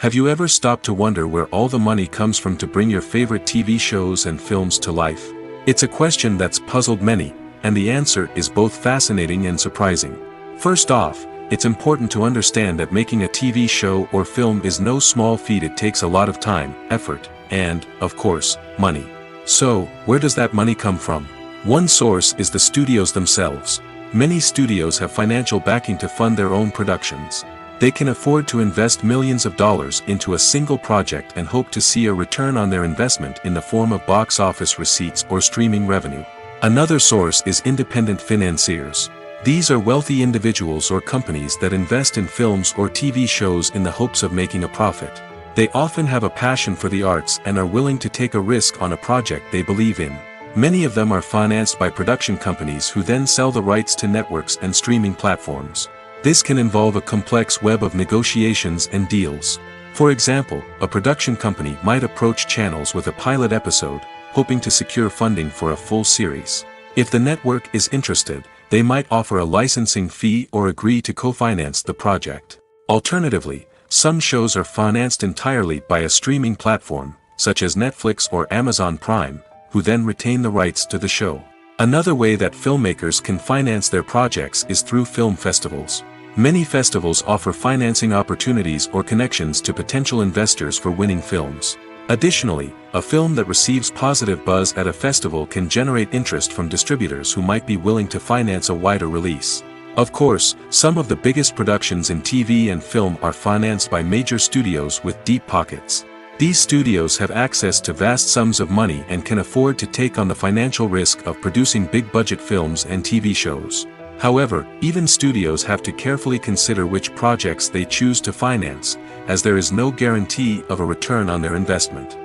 Have you ever stopped to wonder where all the money comes from to bring your favorite TV shows and films to life? It's a question that's puzzled many, and the answer is both fascinating and surprising. First off, it's important to understand that making a TV show or film is no small feat. It takes a lot of time, effort, and, of course, money. So, where does that money come from? One source is the studios themselves. Many studios have financial backing to fund their own productions. They can afford to invest millions of dollars into a single project and hope to see a return on their investment in the form of box office receipts or streaming revenue. Another source is independent financiers. These are wealthy individuals or companies that invest in films or TV shows in the hopes of making a profit. They often have a passion for the arts and are willing to take a risk on a project they believe in. Many of them are financed by production companies who then sell the rights to networks and streaming platforms. This can involve a complex web of negotiations and deals. For example, a production company might approach channels with a pilot episode, hoping to secure funding for a full series. If the network is interested, they might offer a licensing fee or agree to co-finance the project. Alternatively, some shows are financed entirely by a streaming platform, such as Netflix or Amazon Prime, who then retain the rights to the show. Another way that filmmakers can finance their projects is through film festivals. Many festivals offer financing opportunities or connections to potential investors for winning films. Additionally, a film that receives positive buzz at a festival can generate interest from distributors who might be willing to finance a wider release. Of course, some of the biggest productions in TV and film are financed by major studios with deep pockets. These studios have access to vast sums of money and can afford to take on the financial risk of producing big-budget films and TV shows. However, even studios have to carefully consider which projects they choose to finance, as there is no guarantee of a return on their investment.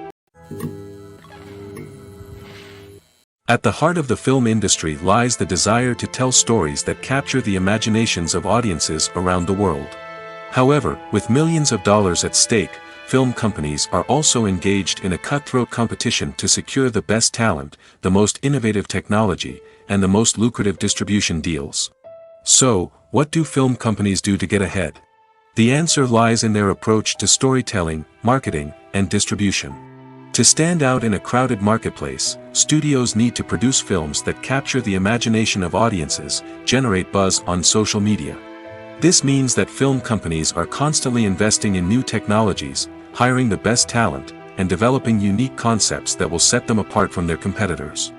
At the heart of the film industry lies the desire to tell stories that capture the imaginations of audiences around the world. However, with millions of dollars at stake, film companies are also engaged in a cutthroat competition to secure the best talent, the most innovative technology, and the most lucrative distribution deals. So, what do film companies do to get ahead? The answer lies in their approach to storytelling, marketing, and distribution. To stand out in a crowded marketplace, studios need to produce films that capture the imagination of audiences, generate buzz on social media. This means that film companies are constantly investing in new technologies, hiring the best talent, and developing unique concepts that will set them apart from their competitors.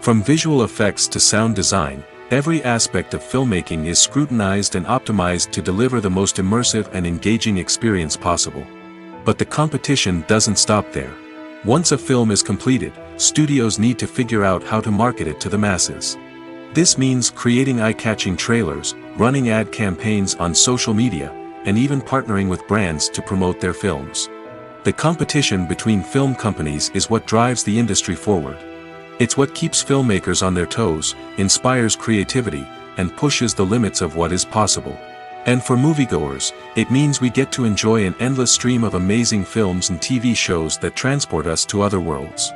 From visual effects to sound design, every aspect of filmmaking is scrutinized and optimized to deliver the most immersive and engaging experience possible. But the competition doesn't stop there. Once a film is completed, studios need to figure out how to market it to the masses. This means creating eye-catching trailers, running ad campaigns on social media, and even partnering with brands to promote their films. The competition between film companies is what drives the industry forward. It's what keeps filmmakers on their toes, inspires creativity, and pushes the limits of what is possible. And for moviegoers, it means we get to enjoy an endless stream of amazing films and TV shows that transport us to other worlds.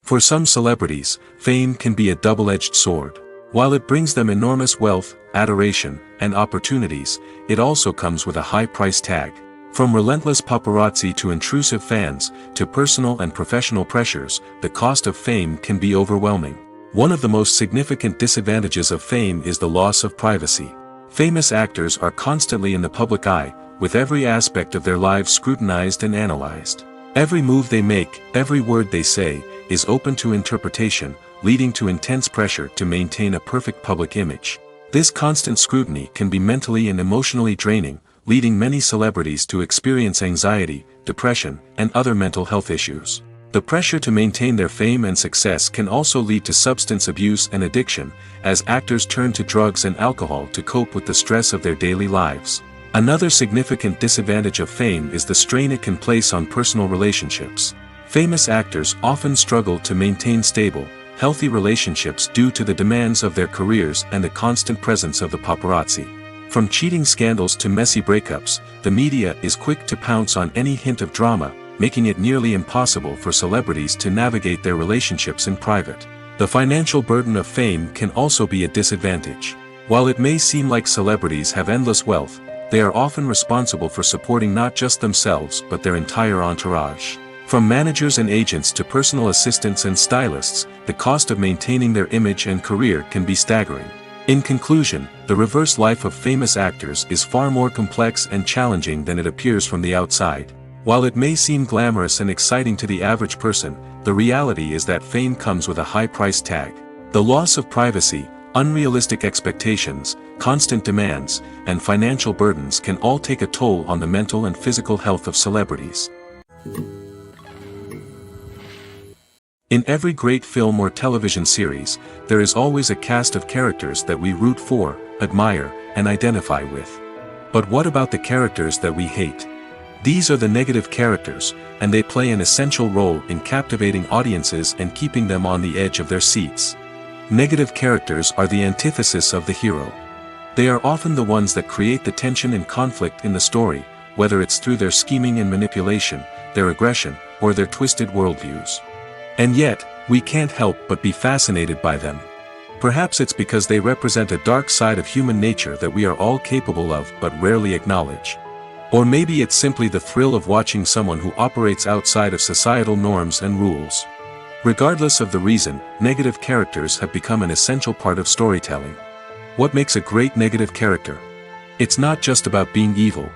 For some celebrities, fame can be a double-edged sword. While it brings them enormous wealth, adoration, and opportunities, it also comes with a high price tag. From relentless paparazzi to intrusive fans, to personal and professional pressures, the cost of fame can be overwhelming. One of the most significant disadvantages of fame is the loss of privacy. Famous actors are constantly in the public eye, with every aspect of their lives scrutinized and analyzed. Every move they make, every word they say, is open to interpretation, leading to intense pressure to maintain a perfect public image. This constant scrutiny can be mentally and emotionally draining, leading many celebrities to experience anxiety, depression, and other mental health issues. The pressure to maintain their fame and success can also lead to substance abuse and addiction, as actors turn to drugs and alcohol to cope with the stress of their daily lives. Another significant disadvantage of fame is the strain it can place on personal relationships. Famous actors often struggle to maintain stable, healthy relationships due to the demands of their careers and the constant presence of the paparazzi. From cheating scandals to messy breakups, the media is quick to pounce on any hint of drama, making it nearly impossible for celebrities to navigate their relationships in private. The financial burden of fame can also be a disadvantage. While it may seem like celebrities have endless wealth, they are often responsible for supporting not just themselves but their entire entourage. From managers and agents to personal assistants and stylists, the cost of maintaining their image and career can be staggering. In conclusion, the reverse life of famous actors is far more complex and challenging than it appears from the outside. While it may seem glamorous and exciting to the average person, the reality is that fame comes with a high price tag. The loss of privacy, unrealistic expectations, constant demands, and financial burdens can all take a toll on the mental and physical health of celebrities. In every great film or television series, there is always a cast of characters that we root for, admire, and identify with. But what about the characters that we hate? These are the negative characters, and they play an essential role in captivating audiences and keeping them on the edge of their seats. Negative characters are the antithesis of the hero. They are often the ones that create the tension and conflict in the story, whether it's through their scheming and manipulation, their aggression, or their twisted worldviews. And yet, we can't help but be fascinated by them. Perhaps it's because they represent a dark side of human nature that we are all capable of but rarely acknowledge. Or maybe it's simply the thrill of watching someone who operates outside of societal norms and rules. Regardless of the reason, negative characters have become an essential part of storytelling. What makes a great negative character? It's not just about being evil.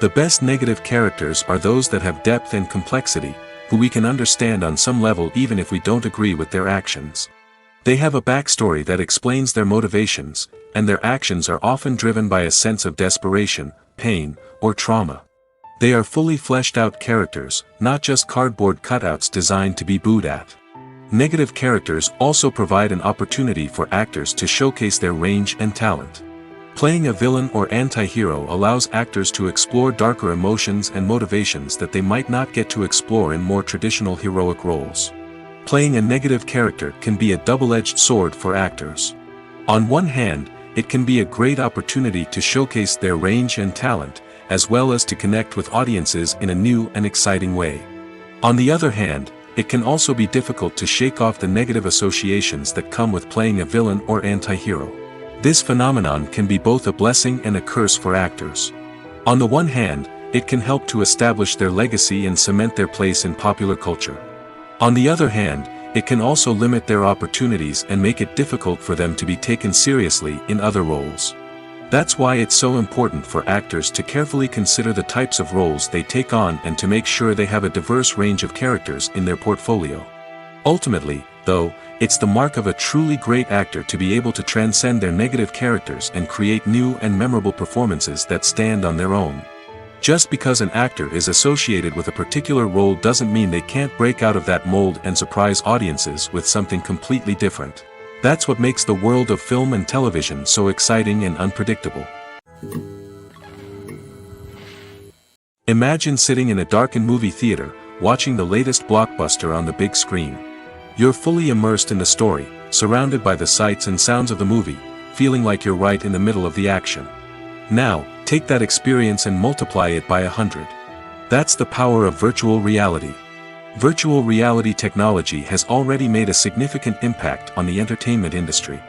The best negative characters are those that have depth and complexity, who we can understand on some level even if we don't agree with their actions. They have a backstory that explains their motivations, and their actions are often driven by a sense of desperation, pain, or trauma. They are fully fleshed out characters, not just cardboard cutouts designed to be booed at. Negative characters also provide an opportunity for actors to showcase their range and talent. Playing a villain or anti-hero allows actors to explore darker emotions and motivations that they might not get to explore in more traditional heroic roles. Playing a negative character can be a double-edged sword for actors. On one hand, it can be a great opportunity to showcase their range and talent, as well as to connect with audiences in a new and exciting way. On the other hand, it can also be difficult to shake off the negative associations that come with playing a villain or anti-hero. This phenomenon can be both a blessing and a curse for actors. On the one hand, it can help to establish their legacy and cement their place in popular culture. On the other hand, it can also limit their opportunities and make it difficult for them to be taken seriously in other roles. That's why it's so important for actors to carefully consider the types of roles they take on and to make sure they have a diverse range of characters in their portfolio. Ultimately, though, it's the mark of a truly great actor to be able to transcend their negative characters and create new and memorable performances that stand on their own. Just because an actor is associated with a particular role doesn't mean they can't break out of that mold and surprise audiences with something completely different. That's what makes the world of film and television so exciting and unpredictable. Imagine sitting in a darkened movie theater, watching the latest blockbuster on the big screen. You're fully immersed in the story, surrounded by the sights and sounds of the movie, feeling like you're right in the middle of the action. Now, take that experience and multiply it by 100. That's the power of virtual reality. Virtual reality technology has already made a significant impact on the entertainment industry.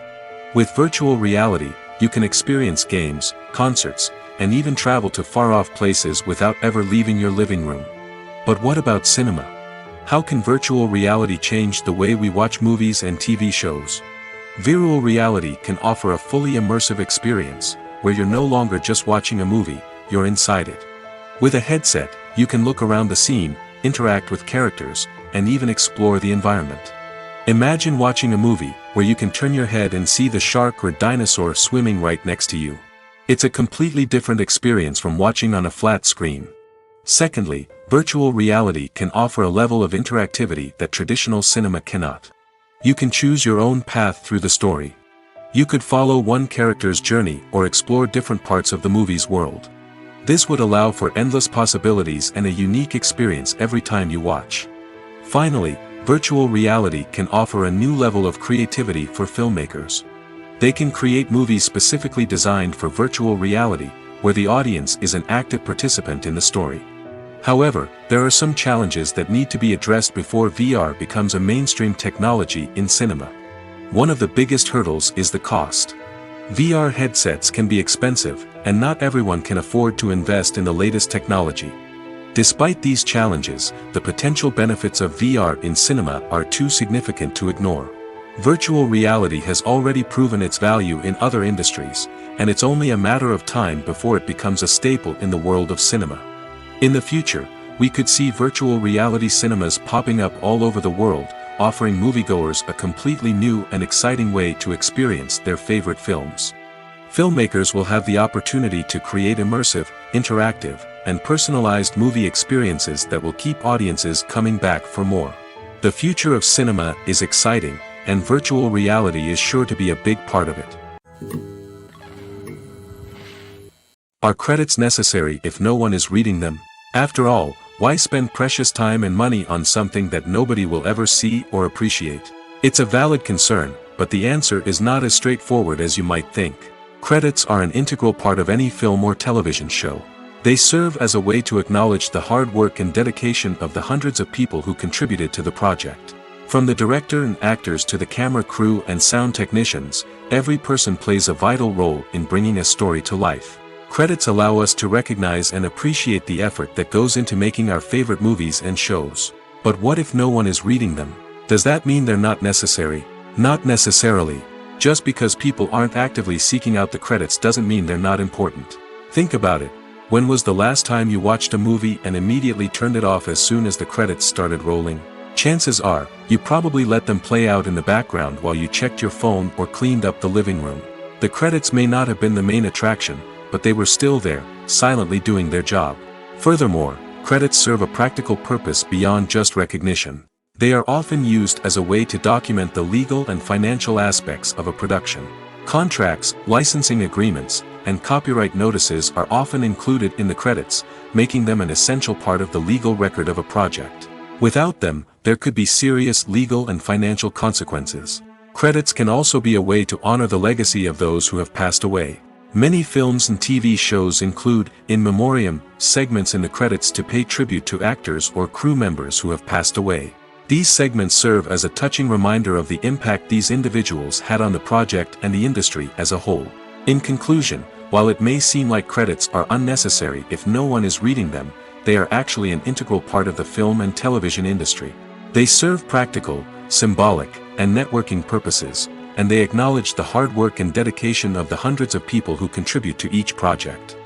With virtual reality, you can experience games, concerts, and even travel to far-off places without ever leaving your living room. But what about cinema? How can virtual reality change the way we watch movies and TV shows? Virtual reality can offer a fully immersive experience, where you're no longer just watching a movie, you're inside it. With a headset, you can look around the scene, interact with characters, and even explore the environment. Imagine watching a movie where you can turn your head and see the shark or dinosaur swimming right next to you. It's a completely different experience from watching on a flat screen. Secondly, virtual reality can offer a level of interactivity that traditional cinema cannot. You can choose your own path through the story. You could follow one character's journey or explore different parts of the movie's world. This would allow for endless possibilities and a unique experience every time you watch. Finally, virtual reality can offer a new level of creativity for filmmakers. They can create movies specifically designed for virtual reality, where the audience is an active participant in the story. However, there are some challenges that need to be addressed before VR becomes a mainstream technology in cinema. One of the biggest hurdles is the cost. VR headsets can be expensive, and not everyone can afford to invest in the latest technology. Despite these challenges, the potential benefits of VR in cinema are too significant to ignore. Virtual reality has already proven its value in other industries, and it's only a matter of time before it becomes a staple in the world of cinema. In the future, we could see virtual reality cinemas popping up all over the world, offering moviegoers a completely new and exciting way to experience their favorite films. Filmmakers will have the opportunity to create immersive, interactive, and personalized movie experiences that will keep audiences coming back for more. The future of cinema is exciting, and virtual reality is sure to be a big part of it. Are credits necessary if no one is reading them? After all, why spend precious time and money on something that nobody will ever see or appreciate? It's a valid concern, but the answer is not as straightforward as you might think. Credits are an integral part of any film or television show. They serve as a way to acknowledge the hard work and dedication of the hundreds of people who contributed to the project. From the director and actors to the camera crew and sound technicians, every person plays a vital role in bringing a story to life. Credits allow us to recognize and appreciate the effort that goes into making our favorite movies and shows. But what if no one is reading them? Does that mean they're not necessary? Not necessarily. Just because people aren't actively seeking out the credits doesn't mean they're not important. Think about it. When was the last time you watched a movie and immediately turned it off as soon as the credits started rolling? Chances are, you probably let them play out in the background while you checked your phone or cleaned up the living room. The credits may not have been the main attraction, but they were still there, silently doing their job. Furthermore, credits serve a practical purpose beyond just recognition. They are often used as a way to document the legal and financial aspects of a production. Contracts, licensing agreements, and copyright notices are often included in the credits, making them an essential part of the legal record of a project. Without them, there could be serious legal and financial consequences. Credits can also be a way to honor the legacy of those who have passed away. Many films and TV shows include, in memoriam, segments in the credits to pay tribute to actors or crew members who have passed away. These segments serve as a touching reminder of the impact these individuals had on the project and the industry as a whole. In conclusion, while it may seem like credits are unnecessary if no one is reading them, they are actually an integral part of the film and television industry. They serve practical, symbolic, and networking purposes, and they acknowledge the hard work and dedication of the hundreds of people who contribute to each project.